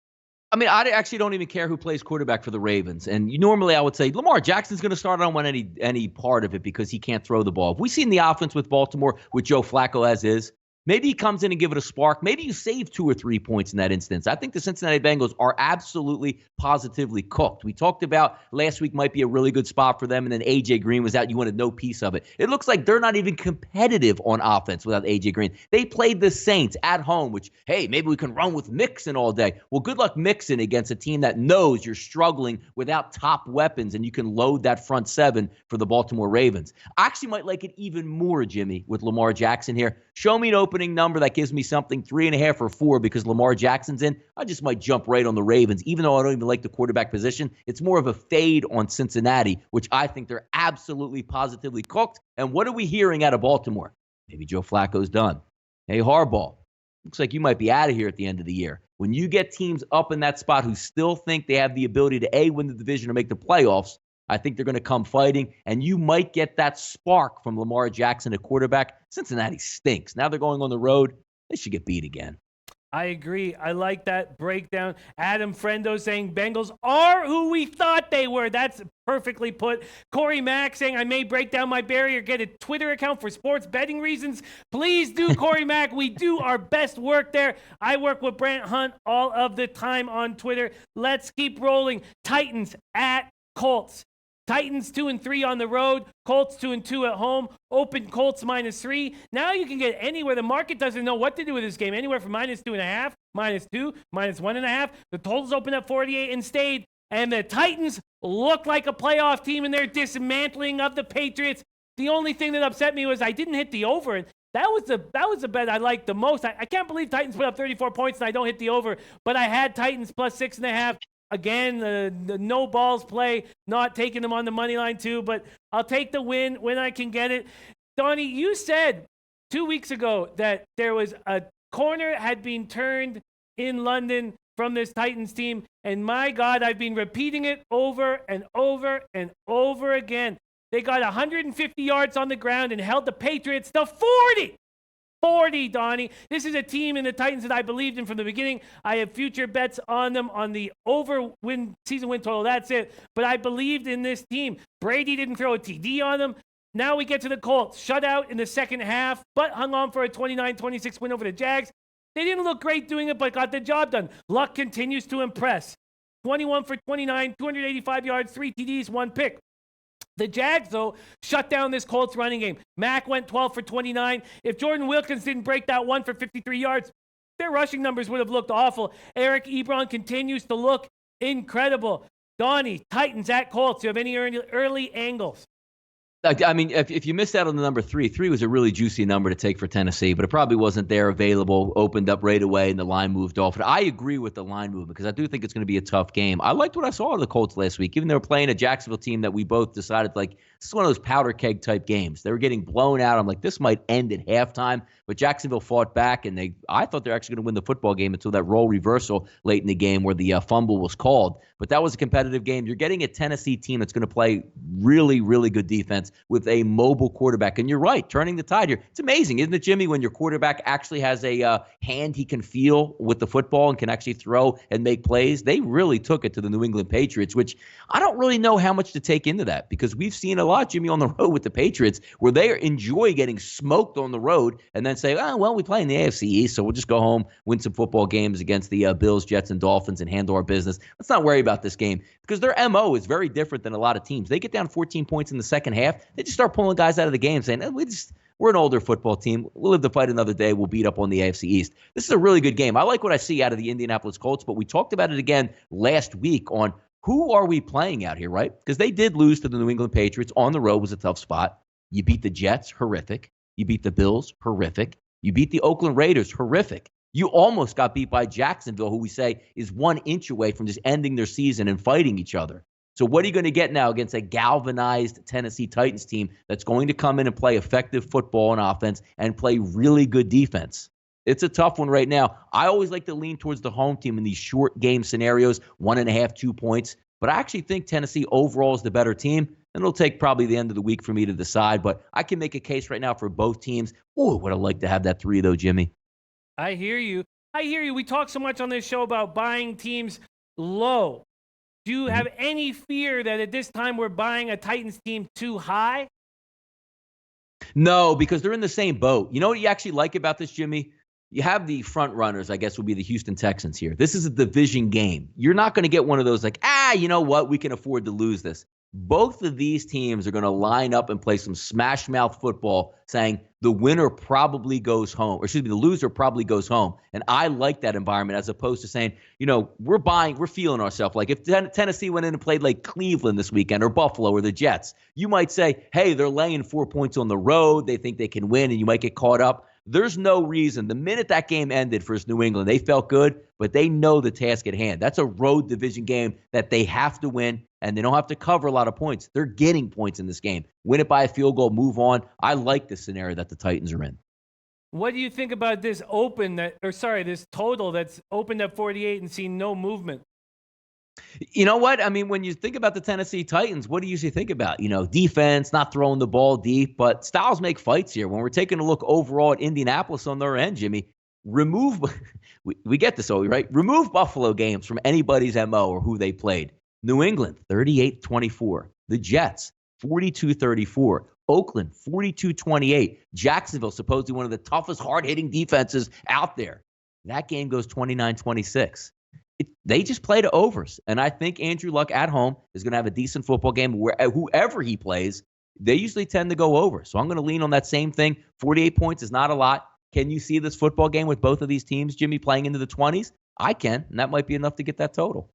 I mean, I actually don't even care who plays quarterback for the Ravens. And normally I would say Lamar Jackson's going to start. I don't want any part of it because he can't throw the ball. If we've seen the offense with Baltimore with Joe Flacco as is, maybe he comes in and give it a spark. Maybe you save 2 or 3 points in that instance. I think the Cincinnati Bengals are absolutely positively cooked. We talked about last week might be a really good spot for them, and then A.J. Green was out. You wanted no piece of it. It looks like they're not even competitive on offense without A.J. Green. They played the Saints at home, which, hey, maybe we can run with Mixon all day. Well, good luck Mixon against a team that knows you're struggling without top weapons, and you can load that front 7 for the Baltimore Ravens. I actually might like it even more, Jimmy, with Lamar Jackson here. Show me an opening number that gives me something 3.5 or 4 because Lamar Jackson's in. I just might jump right on the Ravens, even though I don't even like the quarterback position. It's more of a fade on Cincinnati, which I think they're absolutely positively cooked. And what are we hearing out of Baltimore? Maybe Joe Flacco's done. Hey, Harbaugh, looks like you might be out of here at the end of the year. When you get teams up in that spot who still think they have the ability to A, win the division or make the playoffs, I think they're going to come fighting, and you might get that spark from Lamar Jackson at quarterback. Cincinnati stinks. Now they're going on the road. They should get beat again. I agree. I like that breakdown. Adam Frendo saying Bengals are who we thought they were. That's perfectly put. Corey Mack saying I may break down my barrier, get a Twitter account for sports betting reasons. Please do, Corey Mack. We do our best work there. I work with Brant Hunt all of the time on Twitter. Let's keep rolling. Titans at Colts. Titans 2-3 on the road. Colts 2-2 at home. Open Colts -3. Now you can get anywhere. The market doesn't know what to do with this game. Anywhere from -2.5, -2, -1.5. The totals open at 48 and stayed. And the Titans look like a playoff team in their dismantling of the Patriots. The only thing that upset me was I didn't hit the over. That was the bet I liked the most. I can't believe Titans put up 34 points and I don't hit the over. But I had Titans +6.5. Again, the no balls play, not taking them on the money line too, but I'll take the win when I can get it. Donnie, you said 2 weeks ago that there was a corner had been turned in London from this Titans team, and my God, I've been repeating it over and over and over again. They got 150 yards on the ground and held the Patriots to 40. 40, Donnie. This is a team in the Titans that I believed in from the beginning. I have future bets on them on the season win total. That's it. But I believed in this team. Brady didn't throw a TD on them. Now we get to the Colts. Shut out in the second half, but hung on for a 29-26 win over the Jags. They didn't look great doing it, but got the job done. Luck continues to impress. 21 for 29, 285 yards, 3 TDs, 1 pick. The Jags, though, shut down this Colts running game. Mack went 12 for 29. If Jordan Wilkins didn't break that 1 for 53 yards, their rushing numbers would have looked awful. Eric Ebron continues to look incredible. Donnie, Titans at Colts. Do you have any early angles? I mean, if you missed out on the number 3 was a really juicy number to take for Tennessee, but it probably wasn't there available, opened up right away, and the line moved off. But I agree with the line movement because I do think it's going to be a tough game. I liked what I saw of the Colts last week, even though they were playing a Jacksonville team that we both decided, like, this is one of those powder keg type games. They were getting blown out. I'm like, this might end at halftime, but Jacksonville fought back, and I thought they were actually going to win the football game until that role reversal late in the game where the fumble was called. But that was a competitive game. You're getting a Tennessee team that's going to play really, really good defense with a mobile quarterback. And you're right, turning the tide here. It's amazing, isn't it, Jimmy, when your quarterback actually has a hand he can feel with the football and can actually throw and make plays? They really took it to the New England Patriots, which I don't really know how much to take into that because we've seen a lot, Jimmy, on the road with the Patriots where they enjoy getting smoked on the road and then say, oh, well, we play in the AFC East, so we'll just go home, win some football games against the Bills, Jets, and Dolphins and handle our business. Let's not worry about this game because their MO is very different than a lot of teams. They get down 14 points in the second half. They just start pulling guys out of the game saying, we're an older football team. We'll live to fight another day. We'll beat up on the AFC East. This is a really good game. I like what I see out of the Indianapolis Colts, but we talked about it again last week on who are we playing out here, right? Because they did lose to the New England Patriots. On the road was a tough spot. You beat the Jets, horrific. You beat the Bills, horrific. You beat the Oakland Raiders, horrific. You almost got beat by Jacksonville, who we say is 1 inch away from just ending their season and fighting each other. So what are you going to get now against a galvanized Tennessee Titans team that's going to come in and play effective football and offense and play really good defense? It's a tough one right now. I always like to lean towards the home team in these short game scenarios, 1.5, 2 points. But I actually think Tennessee overall is the better team. And it'll take probably the end of the week for me to decide. But I can make a case right now for both teams. Oh, would I like to have that 3, though, Jimmy? I hear you. We talk so much on this show about buying teams low. Do you have any fear that at this time we're buying a Titans team too high? No, because they're in the same boat. You know what you actually like about this, Jimmy? You have the front runners, I guess, will be the Houston Texans here. This is a division game. You're not going to get one of those like, you know what? We can afford to lose this. Both of these teams are going to line up and play some smash mouth football saying the winner probably goes home, or excuse me, the loser probably goes home. And I like that environment as opposed to saying, we're feeling ourselves. Like if Tennessee went in and played like Cleveland this weekend or Buffalo or the Jets, you might say, hey, they're laying 4 points on the road. They think they can win and you might get caught up. There's no reason. The minute that game ended for New England, they felt good, but they know the task at hand. That's a road division game that they have to win, and they don't have to cover a lot of points. They're getting points in this game. Win it by a field goal, move on. I like the scenario that the Titans are in. What do you think about this this total that's opened at 48 and seen no movement? You know what? I mean, when you think about the Tennessee Titans, what do you usually think about? Defense, not throwing the ball deep, but styles make fights here. When we're taking a look overall at Indianapolis on their end, Jimmy, we get this, right? Remove Buffalo games from anybody's MO or who they played. New England, 38-24. The Jets, 42-34. Oakland, 42-28. Jacksonville, supposedly one of the toughest, hard-hitting defenses out there. That game goes 29-26. They just play to overs. And I think Andrew Luck at home is going to have a decent football game where whoever he plays, they usually tend to go over. So I'm going to lean on that same thing. 48 points is not a lot. Can you see this football game with both of these teams, Jimmy, playing into the 20s? I can, and that might be enough to get that total.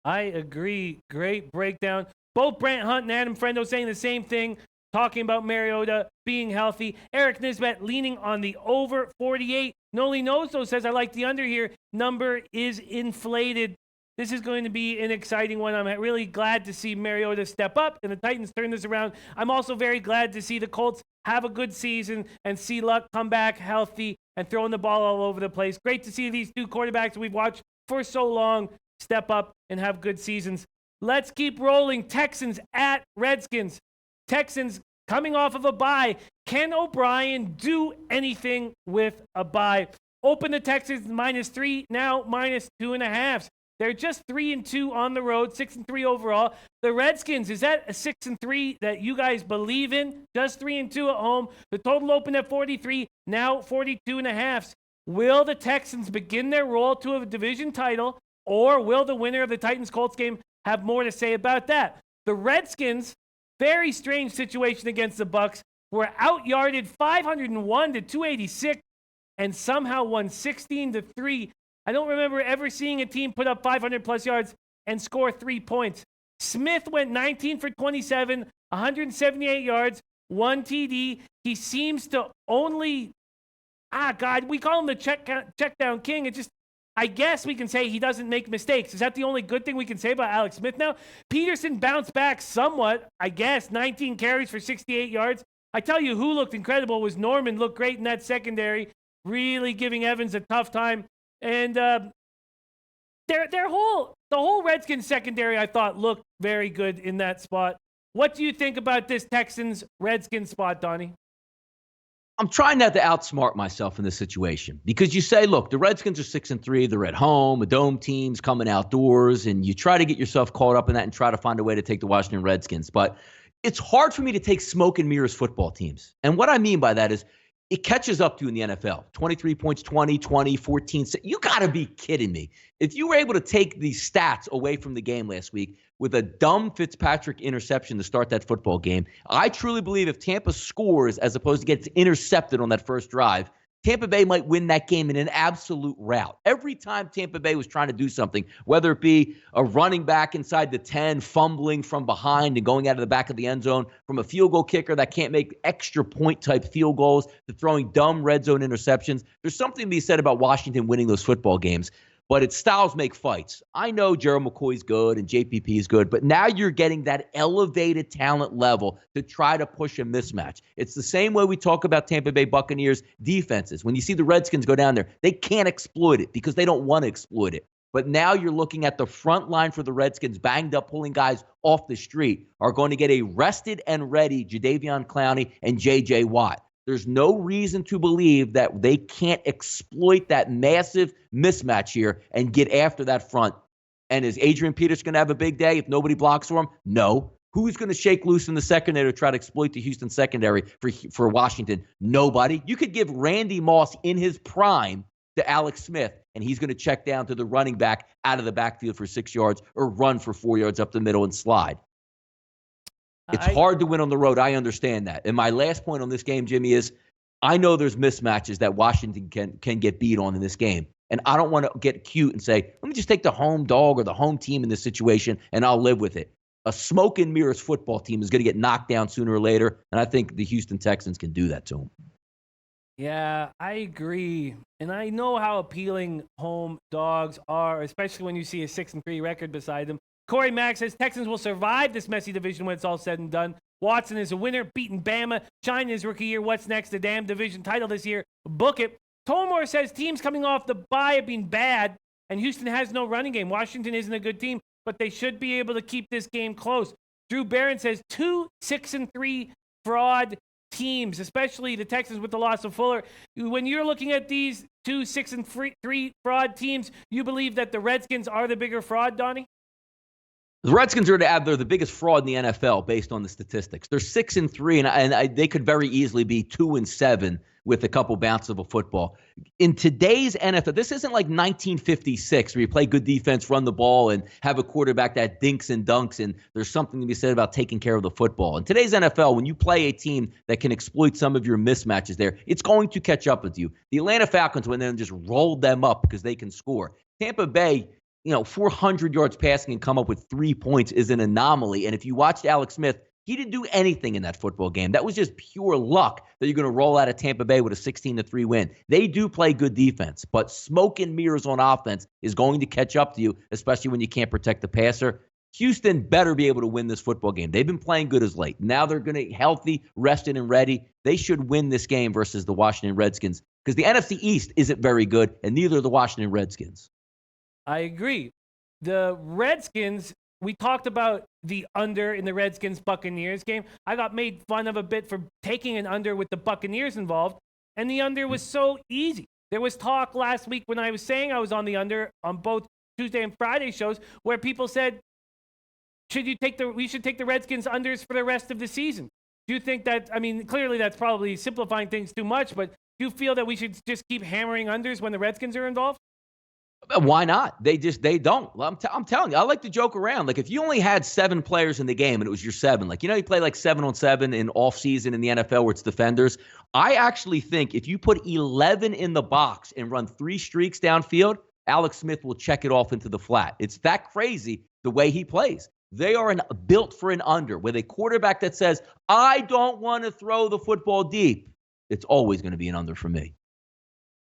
I agree. Great breakdown. Both Brant Hunt and Adam Frendo saying the same thing, talking about Mariota being healthy. Eric Nisbet leaning on the over 48. Noli Noso says, I like the under here. Number is inflated. This is going to be an exciting one. I'm really glad to see Mariota step up and the Titans turn this around. I'm also very glad to see the Colts have a good season and see Luck come back healthy and throwing the ball all over the place. Great to see these two quarterbacks we've watched for so long step up and have good seasons. Let's keep rolling. Texans at Redskins. Texans coming off of a bye. Can O'Brien do anything with a bye? Open the Texans -3, now -2.5. They're just 3-2 on the road, 6-3 overall. The Redskins, is that a 6-3 that you guys believe in? Just 3-2 at home. The total opened at 43, now 42.5. Will the Texans begin their roll to a division title, or will the winner of the Titans-Colts game have more to say about that? The Redskins, very strange situation against the Bucs, were out-yarded 501 to 286 and somehow won 16-3. I don't remember ever seeing a team put up 500-plus yards and score 3 points. Smith went 19 for 27, 178 yards, 1 TD. He seems to only, we call him the check down king. It just, I guess we can say he doesn't make mistakes. Is that the only good thing we can say about Alex Smith now? Peterson bounced back somewhat, I guess, 19 carries for 68 yards. I tell you who looked incredible was Norman. Looked great in that secondary, really giving Evans a tough time. And the whole Redskins secondary, I thought, looked very good in that spot. What do you think about this Texans-Redskins spot, Donnie? I'm trying not to outsmart myself in this situation because you say, look, the Redskins are 6-3. They're at home. A dome team's coming outdoors, and you try to get yourself caught up in that and try to find a way to take the Washington Redskins. But it's hard for me to take smoke and mirrors football teams. And what I mean by that is it catches up to you in the NFL. 23 points, 20, 14. You got to be kidding me. If you were able to take these stats away from the game last week with a dumb Fitzpatrick interception to start that football game, I truly believe if Tampa scores as opposed to gets intercepted on that first drive, Tampa Bay might win that game in an absolute rout. Every time Tampa Bay was trying to do something, whether it be a running back inside the 10, fumbling from behind and going out of the back of the end zone, from a field goal kicker that can't make extra point type field goals to throwing dumb red zone interceptions, there's something to be said about Washington winning those football games. But it's styles make fights. I know Gerald McCoy's good and JPP is good, but now you're getting that elevated talent level to try to push a mismatch. It's the same way we talk about Tampa Bay Buccaneers defenses. When you see the Redskins go down there, they can't exploit it because they don't want to exploit it. But now you're looking at the front line for the Redskins, banged up, pulling guys off the street, are going to get a rested and ready Jadeveon Clowney and J.J. Watt. There's no reason to believe that they can't exploit that massive mismatch here and get after that front. And is Adrian Peterson going to have a big day if nobody blocks for him? No. Who's going to shake loose in the secondary to try to exploit the Houston secondary for Washington? Nobody. You could give Randy Moss in his prime to Alex Smith, and he's going to check down to the running back out of the backfield for 6 yards or run for 4 yards up the middle and slide. It's hard to win on the road. I understand that. And my last point on this game, Jimmy, is I know there's mismatches that Washington can get beat on in this game. And I don't want to get cute and say, let me just take the home dog or the home team in this situation and I'll live with it. A smoke and mirrors football team is going to get knocked down sooner or later. And I think the Houston Texans can do that to them. Yeah, I agree. And I know how appealing home dogs are, especially when you see a 6-3 record beside them. Corey Mack says Texans will survive this messy division when it's all said and done. Watson is a winner, beating Bama. China his rookie year. What's next? The damn division title this year. Book it. Tolmore says teams coming off the bye have been bad, and Houston has no running game. Washington isn't a good team, but they should be able to keep this game close. Drew Barron says 2 6-3 fraud teams, especially the Texans with the loss of Fuller. When you're looking at these 2 6-3 fraud teams, you believe that the Redskins are the bigger fraud, Donnie? The Redskins they're the biggest fraud in the NFL based on the statistics. They're 6-3, and they could very easily be 2-7 with a couple bounces of a football. In today's NFL, this isn't like 1956 where you play good defense, run the ball, and have a quarterback that dinks and dunks, and there's something to be said about taking care of the football. In today's NFL, when you play a team that can exploit some of your mismatches there, it's going to catch up with you. The Atlanta Falcons went in and just rolled them up because they can score. Tampa Bay, 400 yards passing and come up with 3 points is an anomaly. And if you watched Alex Smith, he didn't do anything in that football game. That was just pure luck that you're going to roll out of Tampa Bay with a 16-3 win. They do play good defense, but smoke and mirrors on offense is going to catch up to you, especially when you can't protect the passer. Houston better be able to win this football game. They've been playing good as late. Now they're going to healthy, rested, and ready. They should win this game versus the Washington Redskins because the NFC East isn't very good, and neither are the Washington Redskins. I agree. The Redskins, we talked about the under in the Redskins-Buccaneers game. I got made fun of a bit for taking an under with the Buccaneers involved, and the under was so easy. There was talk last week when I was saying I was on the under on both Tuesday and Friday shows where people said, we should take the Redskins unders for the rest of the season. Do you think that, clearly that's probably simplifying things too much, but do you feel that we should just keep hammering unders when the Redskins are involved? Why not? They don't. I'm telling you, I like to joke around. Like, if you only had 7 players in the game and it was your 7, you play like 7-on-7 in off season in the NFL where it's defenders. I actually think if you put 11 in the box and run 3 streaks downfield, Alex Smith will check it off into the flat. It's that crazy the way he plays. They are built for an under with a quarterback that says, I don't want to throw the football deep. It's always going to be an under for me.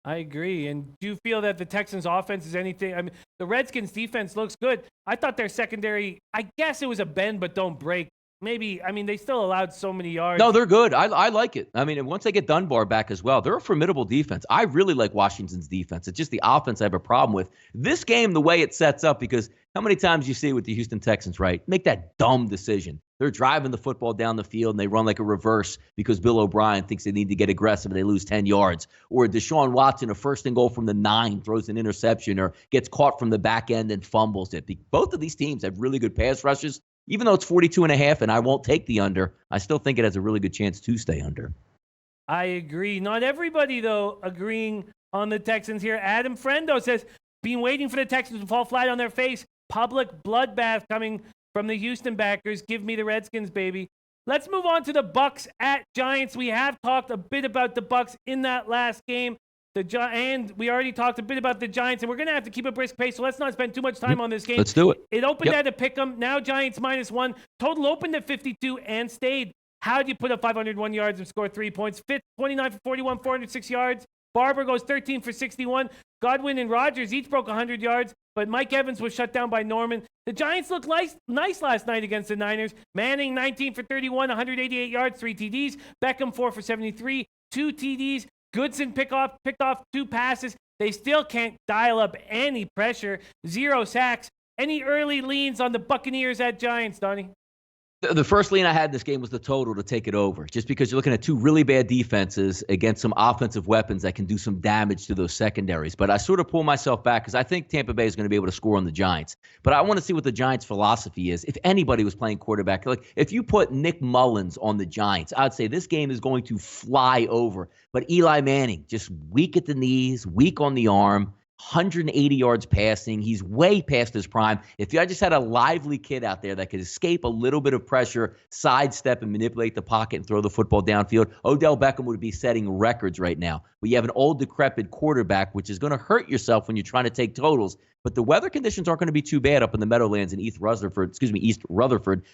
I agree. And do you feel that the Texans offense is anything? The Redskins defense looks good. I thought their secondary, I guess it was a bend but don't break. Maybe, they still allowed so many yards. No, they're good. I like it. Once they get Dunbar back as well, they're a formidable defense. I really like Washington's defense. It's just the offense I have a problem with. This game, the way it sets up, because how many times you see with the Houston Texans, right? Make that dumb decision. They're driving the football down the field and they run like a reverse because Bill O'Brien thinks they need to get aggressive and they lose 10 yards. Or Deshaun Watson, a first and goal from the 9, throws an interception or gets caught from the back end and fumbles it. Both of these teams have really good pass rushes. Even though it's 42.5 and I won't take the under, I still think it has a really good chance to stay under. I agree. Not everybody, though, agreeing on the Texans here. Adam Frendo says, been waiting for the Texans to fall flat on their face. Public bloodbath coming from the Houston backers. Give me the Redskins, baby. Let's move on to the Bucs at Giants. We have talked a bit about the Bucs in that last game. And we already talked a bit about the Giants, and we're going to have to keep a brisk pace, so let's not spend too much time on this game. Let's do it. It opened at a pick'em. Now Giants -1. Total opened at 52 and stayed. How do you put up 501 yards and score 3 points? Fitz, 29 for 41, 406 yards. Barber goes 13 for 61. Godwin and Rodgers each broke 100 yards, but Mike Evans was shut down by Norman. The Giants looked nice last night against the Niners. Manning, 19 for 31, 188 yards, 3 TDs. Beckham, 4 for 73, 2 TDs. Goodson picked off 2 passes. They still can't dial up any pressure. 0 sacks. Any early leans on the Buccaneers at Giants, Donnie? The first lean I had in this game was the total to take it over, just because you're looking at 2 really bad defenses against some offensive weapons that can do some damage to those secondaries. But I sort of pull myself back because I think Tampa Bay is going to be able to score on the Giants. But I want to see what the Giants' philosophy is. If anybody was playing quarterback, like if you put Nick Mullins on the Giants, I'd say this game is going to fly over. But Eli Manning, just weak at the knees, weak on the arm. 180 yards passing. He's way past his prime. If I just had a lively kid out there that could escape a little bit of pressure, sidestep and manipulate the pocket and throw the football downfield, Odell Beckham would be setting records right now. But you have an old, decrepit quarterback, which is going to hurt yourself when you're trying to take totals. But the weather conditions aren't going to be too bad up in the Meadowlands in East Rutherford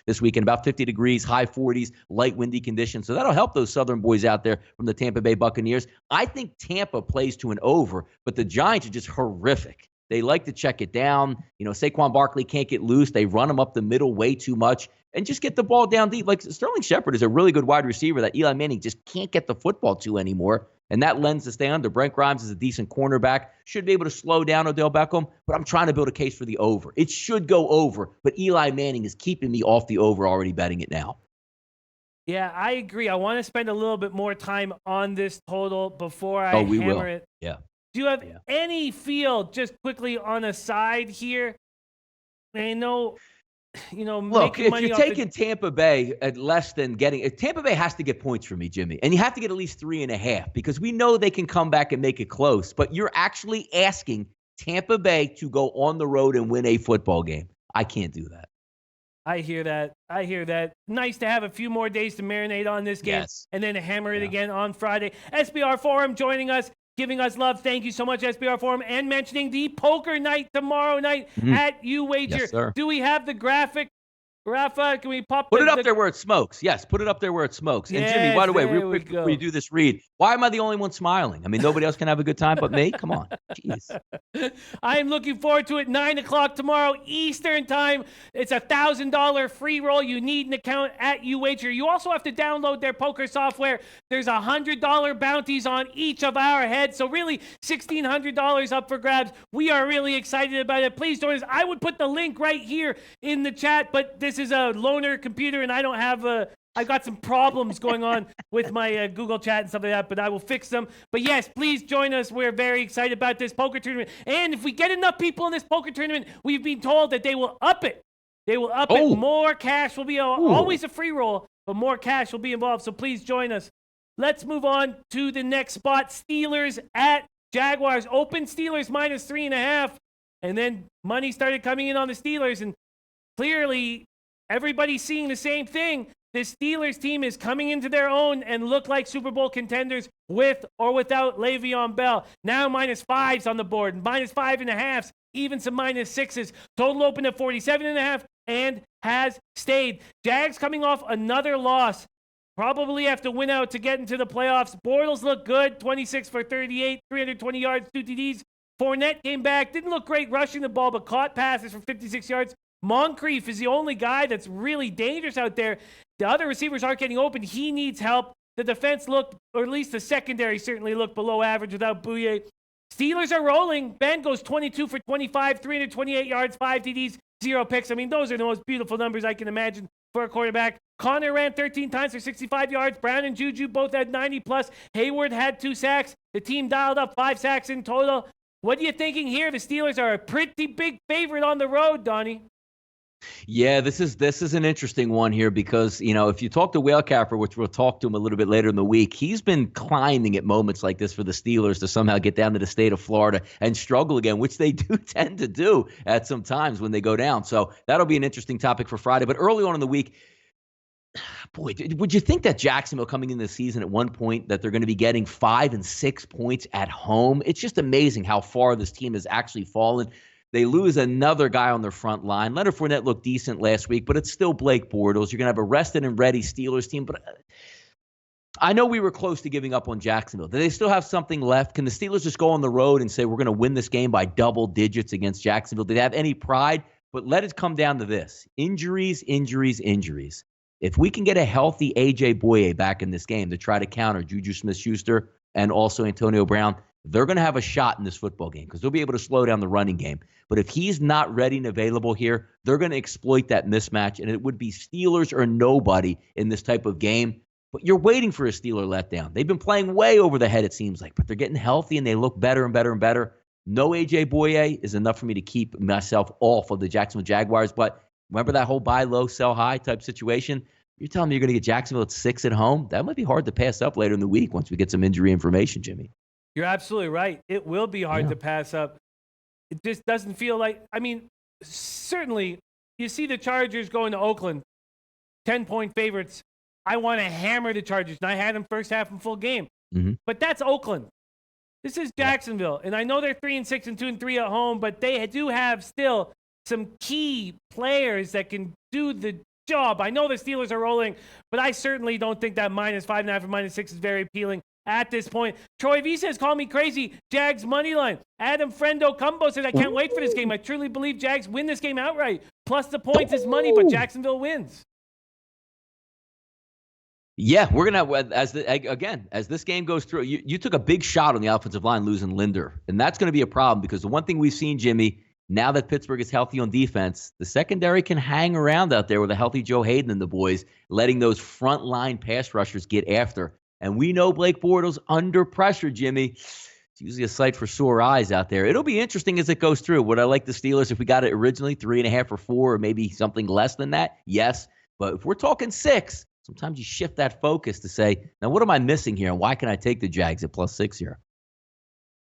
this weekend. About 50 degrees, high 40s, light windy conditions. So that'll help those Southern boys out there from the Tampa Bay Buccaneers. I think Tampa plays to an over, but the Giants are just horrific. They like to check it down. Saquon Barkley can't get loose. They run him up the middle way too much and just get the ball down deep. Like Sterling Shepard is a really good wide receiver that Eli Manning just can't get the football to anymore. And that lends to stay under. Brent Grimes is a decent cornerback. Should be able to slow down Odell Beckham, but I'm trying to build a case for the over. It should go over, but Eli Manning is keeping me off the over, already betting it now. Yeah, I agree. I want to spend a little bit more time on this total before I hammer it. Yeah. Do you have any feel, just quickly on a side here? I know Look, making if money you're off taking Tampa Bay at less than Tampa Bay has to get points for me, Jimmy. And you have to get at least 3.5 because we know they can come back and make it close. But you're actually asking Tampa Bay to go on the road and win a football game. I can't do that. I hear that. Nice to have a few more days to marinate on this game and then hammer it again on Friday. SBR Forum joining us, giving us love. Thank you so much, SBR Forum, and mentioning the poker night tomorrow night at Youwager. Yes, sir. Do we have the graphic? Rafa, can we put it up there where it smokes? Yes, put it up there where it smokes. And Jimmy, by the way, real quick before you do this read, why am I the only one smiling? I mean, nobody else can have a good time but me? Come on. Jeez. I am looking forward to it. 9 o'clock tomorrow Eastern time. It's $1,000 free roll. You need an account at Youwager. You also have to download their poker software. There's $100 bounties on each of our heads. So really $1,600 up for grabs. We are really excited about it. Please join us. I would put the link right here in the chat, but this is a loaner computer and I don't have I've got some problems going on with my Google chat and stuff like that, but I will fix them. But yes, please join us. We're very excited about this poker tournament. And if we get enough people in this poker tournament, we've been told that they will up it. They will up it. More cash will be always a free roll, but more cash will be involved. So please join us. Let's move on to the next spot. Steelers at Jaguars. Open Steelers minus 3.5. And then money started coming in on the Steelers. And clearly, everybody's seeing the same thing. The Steelers team is coming into their own and look like Super Bowl contenders with or without Le'Veon Bell. Now -5s on the board, -5.5s, even some -6s. Total open at 47.5 and has stayed. Jags coming off another loss. Probably have to win out to get into the playoffs. Bortles looked good, 26 for 38, 320 yards, 2 TDs. Fournette came back, didn't look great rushing the ball, but caught passes for 56 yards. Moncrief is the only guy that's really dangerous out there. The other receivers aren't getting open. He needs help. The defense looked, or at least the secondary certainly looked below average without Bouye. Steelers are rolling. Bengals 22 for 25, 328 yards, 5 TDs, 0 picks. I mean, those are the most beautiful numbers I can imagine for a quarterback. Connor ran 13 times for 65 yards. Brown and Juju both had 90+. Hayward had 2 sacks. The team dialed up 5 sacks in total. What are you thinking here? The Steelers are a pretty big favorite on the road, Donnie. Yeah, this is an interesting one here because, if you talk to Whalecapper, which we'll talk to him a little bit later in the week, he's been climbing at moments like this for the Steelers to somehow get down to the state of Florida and struggle again, which they do tend to do at some times when they go down. So that'll be an interesting topic for Friday. But early on in the week, boy, would you think that Jacksonville coming into the season at one point that they're going to be getting 5 and 6 points at home? It's just amazing how far this team has actually fallen. They lose another guy on their front line. Leonard Fournette looked decent last week, but it's still Blake Bortles. You're going to have a rested and ready Steelers team. But I know we were close to giving up on Jacksonville. Do they still have something left? Can the Steelers just go on the road and say we're going to win this game by double digits against Jacksonville? Do they have any pride? But let it come down to this. Injuries. If we can get a healthy A.J. Bouye back in this game to try to counter Juju Smith-Schuster and also Antonio Brown, they're going to have a shot in this football game because they'll be able to slow down the running game. But if he's not ready and available here, they're going to exploit that mismatch, and it would be Steelers or nobody in this type of game. But you're waiting for a Steeler letdown. They've been playing way over the head, it seems like, but they're getting healthy, and they look better and better and better. No A.J. Bouye is enough for me to keep myself off of the Jacksonville Jaguars. But remember that whole buy low, sell high type situation? You're telling me you're going to get Jacksonville at 6 at home? That might be hard to pass up later in the week once we get some injury information, Jimmy. You're absolutely right. It will be hard to pass up. It just doesn't feel like, certainly you see the Chargers going to Oakland, 10-point favorites. I want to hammer the Chargers, and I had them first half and full game. Mm-hmm. But that's Oakland. This is Jacksonville, and I know they're 3-6 and 2-3 at home, but they do have still some key players that can do the job. I know the Steelers are rolling, but I certainly don't think that -5.5 or -6 is very appealing at this point. Troy V says, call me crazy. Jags money line. Adam Friendo Cumbo says, I can't wait for this game. I truly believe Jags win this game outright. Plus the points is money, but Jacksonville wins. Yeah, we're going to, as this game goes through, you took a big shot on the offensive line losing Linder. And that's going to be a problem because the one thing we've seen, Jimmy, now that Pittsburgh is healthy on defense, the secondary can hang around out there with a healthy Joe Hayden and the boys, letting those frontline pass rushers get after. And we know Blake Bortles under pressure, Jimmy. usually a sight for sore eyes out there. It'll be interesting as it goes through. Would I like the Steelers if we got it originally 3.5 or 4 or maybe something less than that? Yes. But if we're talking 6, sometimes you shift that focus to say, now what am I missing here? And why can I take the Jags at +6 here?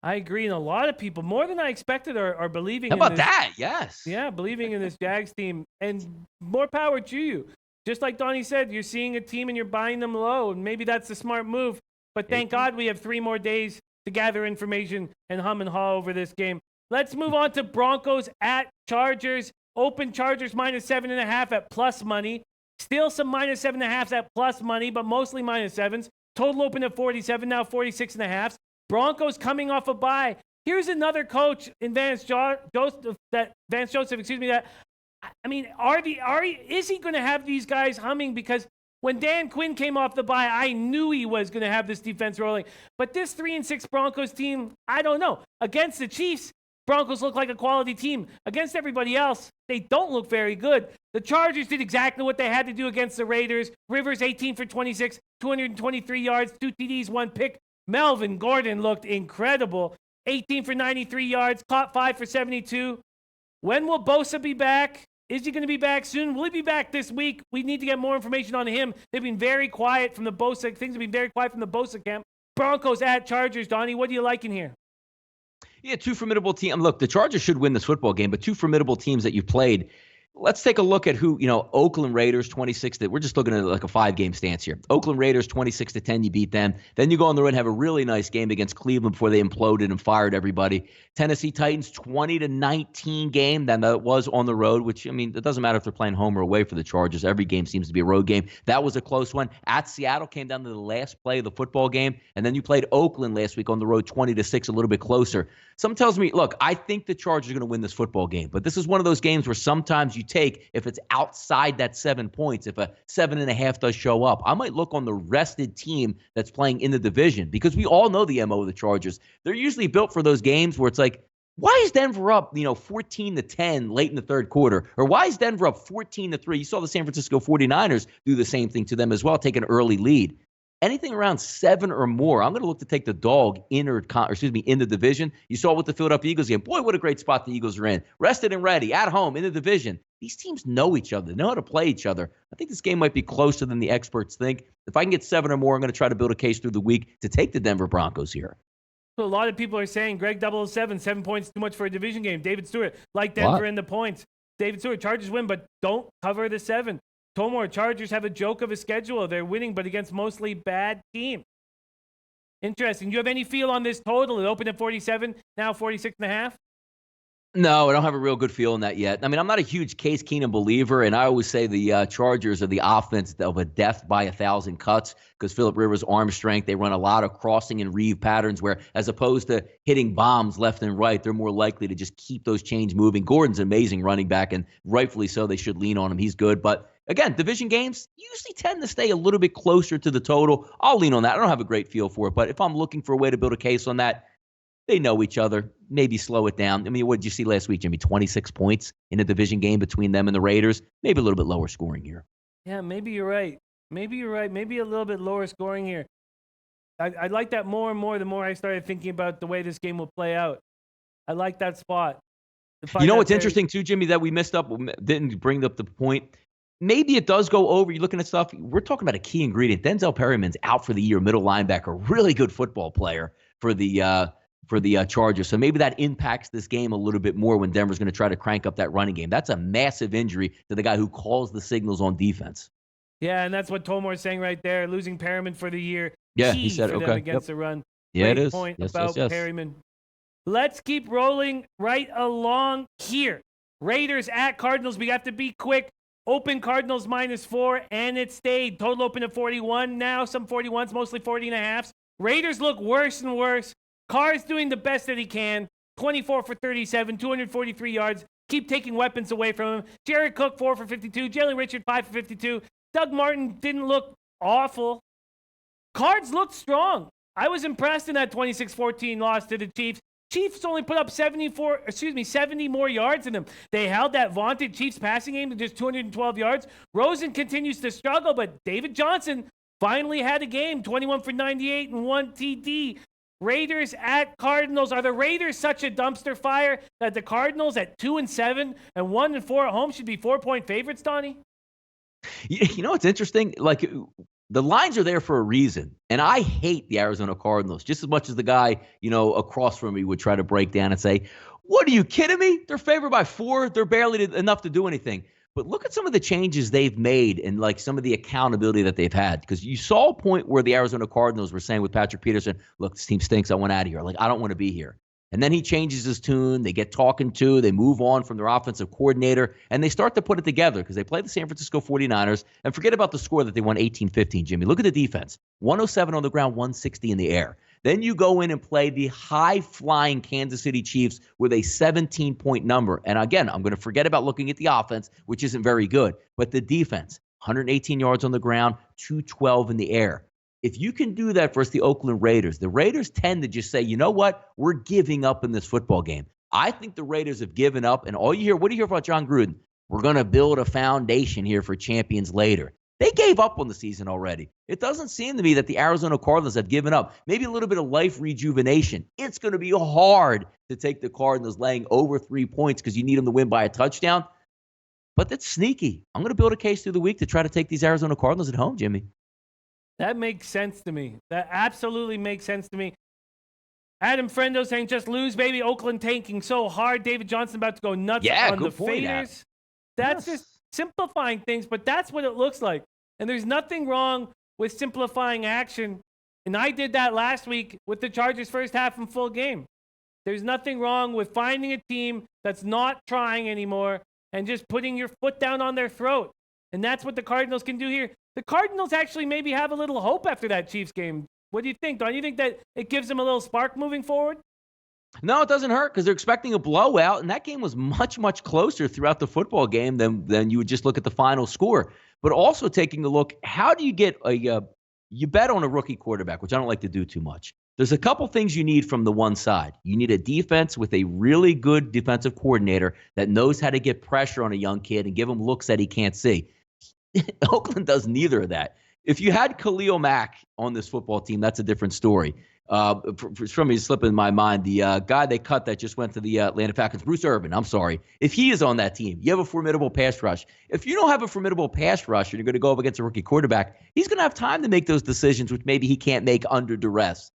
I agree. And a lot of people, more than I expected, are believing How in about this. that? Yes. Yeah, believing in this Jags team. And more power to you. Just like Donnie said, you're seeing a team and you're buying them low. And maybe that's the smart move. But thank God we have 3 more days to gather information and hum and haw over this game. Let's move on to Broncos at Chargers. Open Chargers -7.5 at plus money. Still some -7.5s at plus money, but mostly -7s. Total open at 47, now 46.5. Broncos coming off a bye. Here's another coach in Vance Joseph. That I mean, is he going to have these guys humming? Because when Dan Quinn came off the bye, I knew he was going to have this defense rolling. But this 3-6 Broncos team, I don't know. Against the Chiefs, Broncos look like a quality team. Against everybody else, they don't look very good. The Chargers did exactly what they had to do against the Raiders. Rivers 18 for 26, 223 yards, 2 TDs, 1 pick. Melvin Gordon looked incredible. 18 for 93 yards, caught 5 for 72. When will Bosa be back? Is he going to be back soon? Will he be back this week? We need to get more information on him. They've been very quiet from the Bosa. Things have been very quiet from the Bosa camp. Broncos at Chargers. Donnie, what do you like in here? Yeah, 2 formidable teams. Look, the Chargers should win this football game, but 2 formidable teams that you played. Let's take a look at who, Oakland Raiders 26. We're just looking at like a 5-game stance here. Oakland Raiders 26-10, you beat them. Then you go on the road and have a really nice game against Cleveland before they imploded and fired everybody. Tennessee Titans 20-19 game. Then that was on the road, which, I mean, it doesn't matter if they're playing home or away for the Chargers. Every game seems to be a road game. That was a close one. At Seattle, came down to the last play of the football game. And then you played Oakland last week on the road 20-6, a little bit closer. Something tells me, look, I think the Chargers are going to win this football game. But this is one of those games where sometimes you take, if it's outside that 7 points, if a 7.5 does show up, I might look on the rested team that's playing in the division, because we all know the MO of the Chargers. They're usually built for those games where it's like, why is Denver up, 14-10 late in the third quarter? Or why is Denver up 14-3? You saw the San Francisco 49ers do the same thing to them as well, take an early lead. Anything around 7 or more, I'm going to look to take the dog in the division. You saw with the Philadelphia Eagles game. Boy, what a great spot the Eagles are in. Rested and ready, at home, in the division. These teams know each other. They know how to play each other. I think this game might be closer than the experts think. If I can get 7 or more, I'm going to try to build a case through the week to take the Denver Broncos here. So a lot of people are saying Greg 007, 7 points too much for a division game. David Stewart, like Denver in the points. David Stewart, Chargers win, but don't cover the 7. Tomor, Chargers have a joke of a schedule. They're winning, but against mostly bad teams. Interesting. Do you have any feel on this total? It opened at 47, now 46.5? No, I don't have a real good feel on that yet. I mean, I'm not a huge Case Keenum believer, and I always say the Chargers are the offense of a death by 1,000 cuts, because Phillip Rivers' arm strength, they run a lot of crossing and reave patterns where, as opposed to hitting bombs left and right, they're more likely to just keep those chains moving. Gordon's an amazing running back, and rightfully so. They should lean on him. He's good. But again, division games usually tend to stay a little bit closer to the total. I'll lean on that. I don't have a great feel for it, but if I'm looking for a way to build a case on that, they know each other. Maybe slow it down. I mean, what did you see last week, Jimmy? 26 points in a division game between them and the Raiders. Maybe a little bit lower scoring here. Yeah, maybe you're right. Maybe a little bit lower scoring here. I like that more and more the more I started thinking about the way this game will play out. I like that spot. You know what's interesting too, Jimmy, that we missed up, didn't bring up the point. Maybe it does go over. You're looking at stuff. We're talking about a key ingredient. Denzel Perryman's out for the year, middle linebacker, really good football player for the Chargers. So maybe that impacts this game a little bit more when Denver's going to try to crank up that running game. That's a massive injury to the guy who calls the signals on defense. Yeah, and that's what Tomor's saying right there. Losing Perriman for the year. Yeah, key he said for okay. them against the run. Yeah, Great it is. Point yes, about yes. Perriman. Let's keep rolling right along here. Raiders at Cardinals. We have to be quick. Open Cardinals -4, and it stayed. Total open at 41. Now some 41s, mostly 40.5s. Raiders look worse and worse. Carr's doing the best that he can. 24 for 37, 243 yards. Keep taking weapons away from him. Jared Cook, 4 for 52. Jalen Richard, 5 for 52. Doug Martin didn't look awful. Cards looked strong. I was impressed in that 26-14 loss to the Chiefs. Chiefs only put up 70 more yards than them. They held that vaunted Chiefs passing game to just 212 yards. Rosen continues to struggle, but David Johnson finally had a game, 21 for 98 and 1 TD. Raiders at Cardinals. Are the Raiders such a dumpster fire that the Cardinals at 2-7 and 1-4 at home should be 4-point favorites, Donnie? You know what's interesting? Like, the lines are there for a reason. And I hate the Arizona Cardinals just as much as the guy, across from me would try to break down and say, what are you kidding me? They're favored by 4. They're barely enough to do anything. But look at some of the changes they've made and like some of the accountability that they've had. Because you saw a point where the Arizona Cardinals were saying with Patrick Peterson, look, this team stinks. I want out of here. Like, I don't want to be here. And then he changes his tune. They get talking to. They move on from their offensive coordinator. And they start to put it together because they play the San Francisco 49ers. And forget about the score that they won 18-15, Jimmy. Look at the defense. 107 on the ground, 160 in the air. Then you go in and play the high-flying Kansas City Chiefs with a 17-point number. And again, I'm going to forget about looking at the offense, which isn't very good. But the defense, 118 yards on the ground, 212 in the air. If you can do that versus the Oakland Raiders, the Raiders tend to just say, you know what? We're giving up in this football game. I think the Raiders have given up. And what do you hear about John Gruden? We're going to build a foundation here for champions later. They gave up on the season already. It doesn't seem to me that the Arizona Cardinals have given up. Maybe a little bit of life rejuvenation. It's going to be hard to take the Cardinals laying over 3 points because you need them to win by a touchdown. But that's sneaky. I'm going to build a case through the week to try to take these Arizona Cardinals at home, Jimmy. That makes sense to me. That absolutely makes sense to me. Adam Frendo saying, just lose, baby. Oakland tanking so hard. David Johnson about to go nuts on the Faders. That's just simplifying things, but that's what it looks like. And there's nothing wrong with simplifying action. And I did that last week with the Chargers first half and full game. There's nothing wrong with finding a team that's not trying anymore and just putting your foot down on their throat. And that's what the Cardinals can do here. The Cardinals actually maybe have a little hope after that Chiefs game. What do you think, Don? You think that it gives them a little spark moving forward? No, it doesn't hurt because they're expecting a blowout, and that game was much, much closer throughout the football game than you would just look at the final score. But also taking a look, how do you get you bet on a rookie quarterback, which I don't like to do too much. There's a couple things you need from the one side. You need a defense with a really good defensive coordinator that knows how to get pressure on a young kid and give him looks that he can't see. Oakland does neither of that. If you had Khalil Mack on this football team, that's a different story. From me slipping in my mind, the guy they cut that just went to the Atlanta Falcons, Bruce Irvin, I'm sorry. If he is on that team, you have a formidable pass rush. If you don't have a formidable pass rush and you're going to go up against a rookie quarterback, he's going to have time to make those decisions, which maybe he can't make under duress.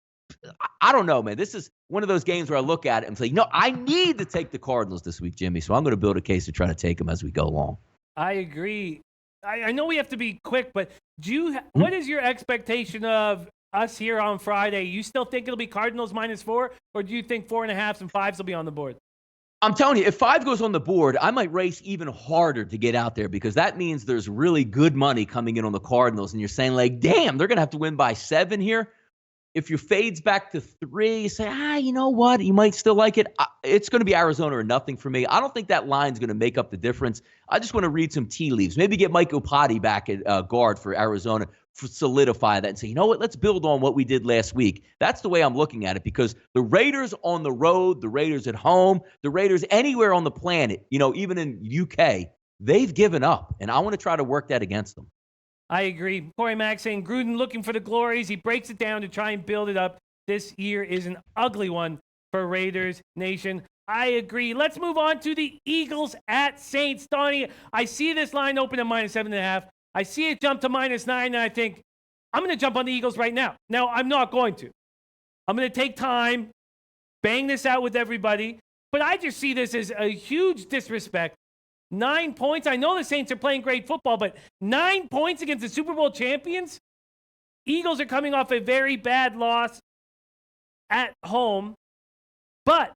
I don't know, man. This is one of those games where I look at it and say, I need to take the Cardinals this week, Jimmy. So I'm going to build a case to try to take them as we go along. I agree. I know we have to be quick, but what is your expectation of us here on Friday? You still think it'll be Cardinals -4, or do you think 4.5s and 5s will be on the board? I'm telling you, if 5 goes on the board, I might race even harder to get out there because that means there's really good money coming in on the Cardinals, and you're saying, like, damn, they're going to have to win by 7 here. If your fade's back to 3, you say, you know what? You might still like it. It's going to be Arizona or nothing for me. I don't think that line's going to make up the difference. I just want to read some tea leaves. Maybe get Mike Opati back at guard for Arizona, solidify that and say, you know what? Let's build on what we did last week. That's the way I'm looking at it because the Raiders on the road, the Raiders at home, the Raiders anywhere on the planet, even in UK, they've given up. And I want to try to work that against them. I agree. Corey Mack saying Gruden looking for the glories. He breaks it down to try and build it up. This year is an ugly one for Raiders Nation. I agree. Let's move on to the Eagles at Saints. Donnie, I see this line open at -7.5. I see it jump to -9, and I think I'm going to jump on the Eagles right now. Now, I'm not going to. I'm going to take time, bang this out with everybody, but I just see this as a huge disrespect. 9 points. I know the Saints are playing great football, but 9 points against the Super Bowl champions? Eagles are coming off a very bad loss at home, but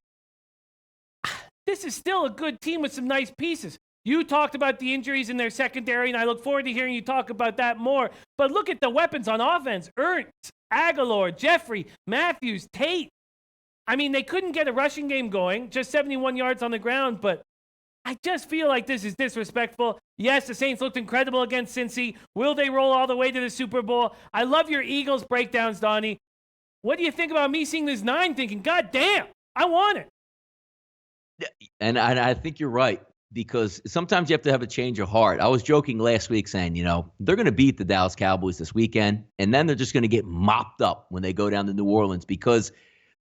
this is still a good team with some nice pieces. You talked about the injuries in their secondary, and I look forward to hearing you talk about that more. But look at the weapons on offense. Ernst, Aguilar, Jeffrey, Matthews, Tate. I mean, they couldn't get a rushing game going, just 71 yards on the ground, but I just feel like this is disrespectful. Yes, the Saints looked incredible against Cincy. Will they roll all the way to the Super Bowl? I love your Eagles breakdowns, Donnie. What do you think about me seeing this 9 thinking, God damn, I want it? And I think you're right because sometimes you have to have a change of heart. I was joking last week saying, they're going to beat the Dallas Cowboys this weekend, and then they're just going to get mopped up when they go down to New Orleans because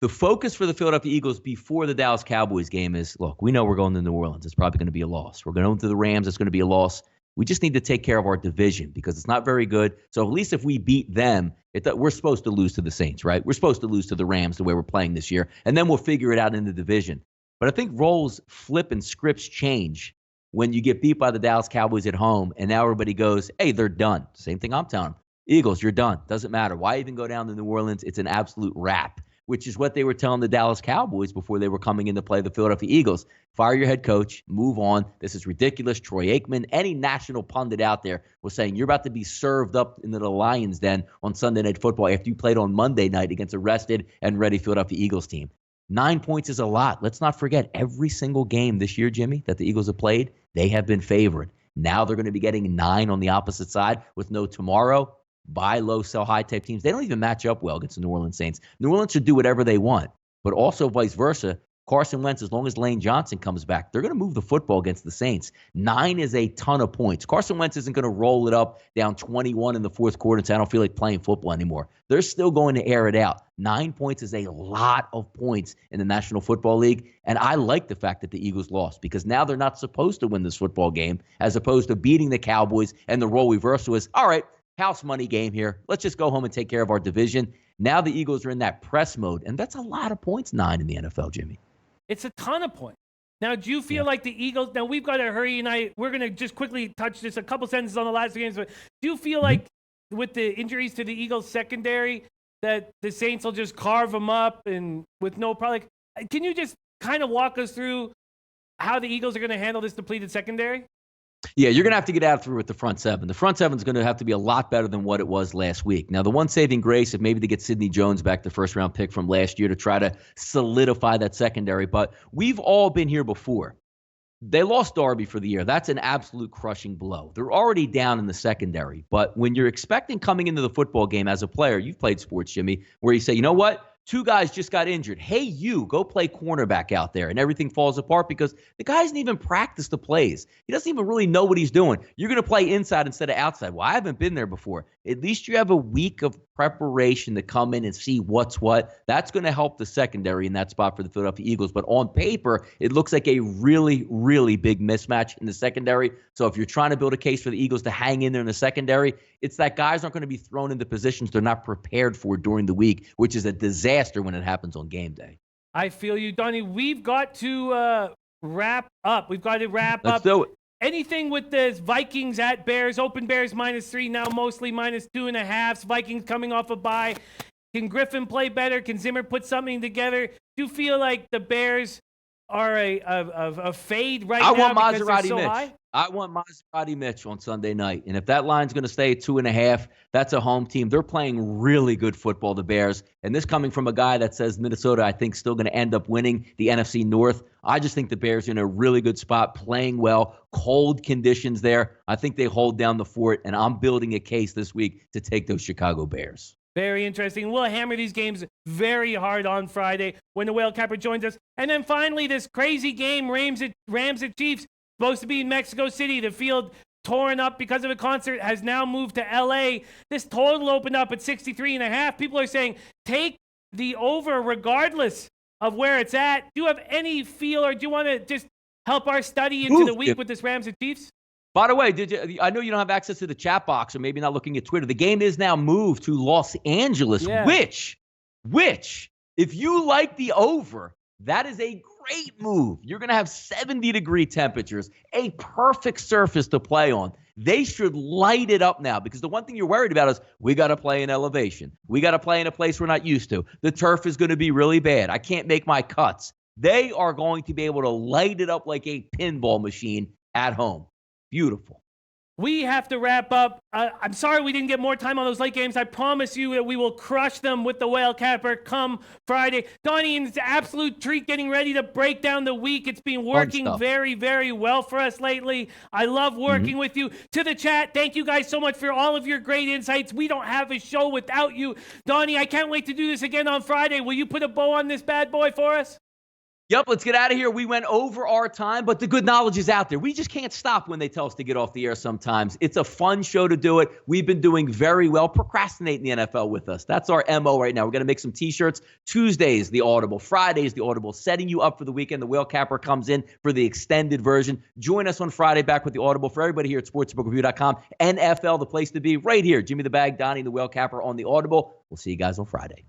the focus for the Philadelphia Eagles before the Dallas Cowboys game is, look, we know we're going to New Orleans. It's probably going to be a loss. We're going to the Rams. It's going to be a loss. We just need to take care of our division because it's not very good. So at least if we beat them, we're supposed to lose to the Saints, right? We're supposed to lose to the Rams the way we're playing this year, and then we'll figure it out in the division. But I think roles flip and scripts change when you get beat by the Dallas Cowboys at home, and now everybody goes, hey, they're done. Same thing I'm telling them. Eagles, you're done. Doesn't matter. Why even go down to New Orleans? It's an absolute wrap, which is what they were telling the Dallas Cowboys before they were coming in to play the Philadelphia Eagles. Fire your head coach, move on. This is ridiculous. Troy Aikman, any national pundit out there was saying you're about to be served up into the Lions den on Sunday Night Football after you played on Monday night against a rested and ready Philadelphia Eagles team. 9 points is a lot. Let's not forget every single game this year, Jimmy, that the Eagles have played, they have been favored. Now they're going to be getting 9 on the opposite side with no tomorrow. Buy low, sell high type teams. They don't even match up well against the New Orleans Saints. New Orleans should do whatever they want, but also vice versa. Carson Wentz, as long as Lane Johnson comes back, they're going to move the football against the Saints. 9 is a ton of points. Carson Wentz isn't going to roll it up down 21 in the fourth quarter and say, I don't feel like playing football anymore. They're still going to air it out. 9 points is a lot of points in the National Football League, and I like the fact that the Eagles lost because now they're not supposed to win this football game as opposed to beating the Cowboys, and the role reversal is, all right, house money game here. Let's just go home and take care of our division. Now the Eagles are in that press mode, and that's a lot of points, 9 in the NFL, Jimmy. It's a ton of points. Now, do you feel like the Eagles, now we've got to hurry, and we're going to just quickly touch this, a couple sentences on the last games, but do you feel like with the injuries to the Eagles secondary that the Saints will just carve them up and with no problem? Can you just kind of walk us through how the Eagles are going to handle this depleted secondary? Yeah, you're going to have to get out through with the front seven. The front seven is going to have to be a lot better than what it was last week. Now, the one saving grace is maybe to get Sidney Jones back, the first-round pick from last year, to try to solidify that secondary. But we've all been here before. They lost Darby for the year. That's an absolute crushing blow. They're already down in the secondary. But when you're expecting coming into the football game as a player, you've played sports, Jimmy, where you say, you know what? 2 guys just got injured. Hey, you, go play cornerback out there. And everything falls apart because the guy hasn't even practiced the plays. He doesn't even really know what he's doing. You're going to play inside instead of outside. Well, I haven't been there before. At least you have a week of preparation to come in and see what's what. That's going to help the secondary in that spot for the Philadelphia Eagles. But on paper, it looks like a really, really big mismatch in the secondary. So if you're trying to build a case for the Eagles to hang in there in the secondary, it's that guys aren't going to be thrown into positions they're not prepared for during the week, which is a disaster when it happens on game day. I feel you, Donnie. We've got to wrap up. Let's do it. Anything with this Vikings at Bears, open Bears -3, now mostly -2.5. Vikings coming off a bye. Can Griffin play better? Can Zimmer put something together? Do you feel like the Bears are a fade right now because they're so high? I want Maserati Mitch on Sunday night. And if that line's going to stay at 2.5, that's a home team. They're playing really good football, the Bears. And this coming from a guy that says Minnesota, I think, still going to end up winning the NFC North. I just think the Bears are in a really good spot, playing well, cold conditions there. I think they hold down the fort, and I'm building a case this week to take those Chicago Bears. Very interesting. We'll hammer these games very hard on Friday when the Whale Capper joins us. And then finally, this crazy game, Rams at Chiefs, supposed to be in Mexico City. The field torn up because of a concert has now moved to L.A. This total opened up at 63.5. People are saying take the over regardless of where it's at. Do you have any feel, or do you want to just help our study into the week with this Rams and Chiefs? By the way, I know you don't have access to the chat box or maybe not looking at Twitter. The game is now moved to Los Angeles, which, if you like the over, that is a great move. You're going to have 70-degree temperatures, a perfect surface to play on. They should light it up now, because the one thing you're worried about is we got to play in elevation. We got to play in a place we're not used to. The turf is going to be really bad. I can't make my cuts. They are going to be able to light it up like a pinball machine at home. Beautiful. We have to wrap up. I'm sorry we didn't get more time on those late games. I promise you that we will crush them with the Whale Capper come Friday. Donnie, it's an absolute treat getting ready to break down the week. It's been working very, very well for us lately. I love working with you. To the chat, thank you guys so much for all of your great insights. We don't have a show without you. Donnie, I can't wait to do this again on Friday. Will you put a bow on this bad boy for us? Yep, let's get out of here. We went over our time, but the good knowledge is out there. We just can't stop when they tell us to get off the air sometimes. It's a fun show to do it. We've been doing very well. Procrastinate in the NFL with us. That's our MO right now. We're going to make some T-shirts. Tuesdays, the Audible. Fridays, the Audible. Setting you up for the weekend. The Whale Capper comes in for the extended version. Join us on Friday back with the Audible. For everybody here at sportsbookreview.com. NFL, the place to be right here. Jimmy the Bag, Donnie, the Whale Capper on the Audible. We'll see you guys on Friday.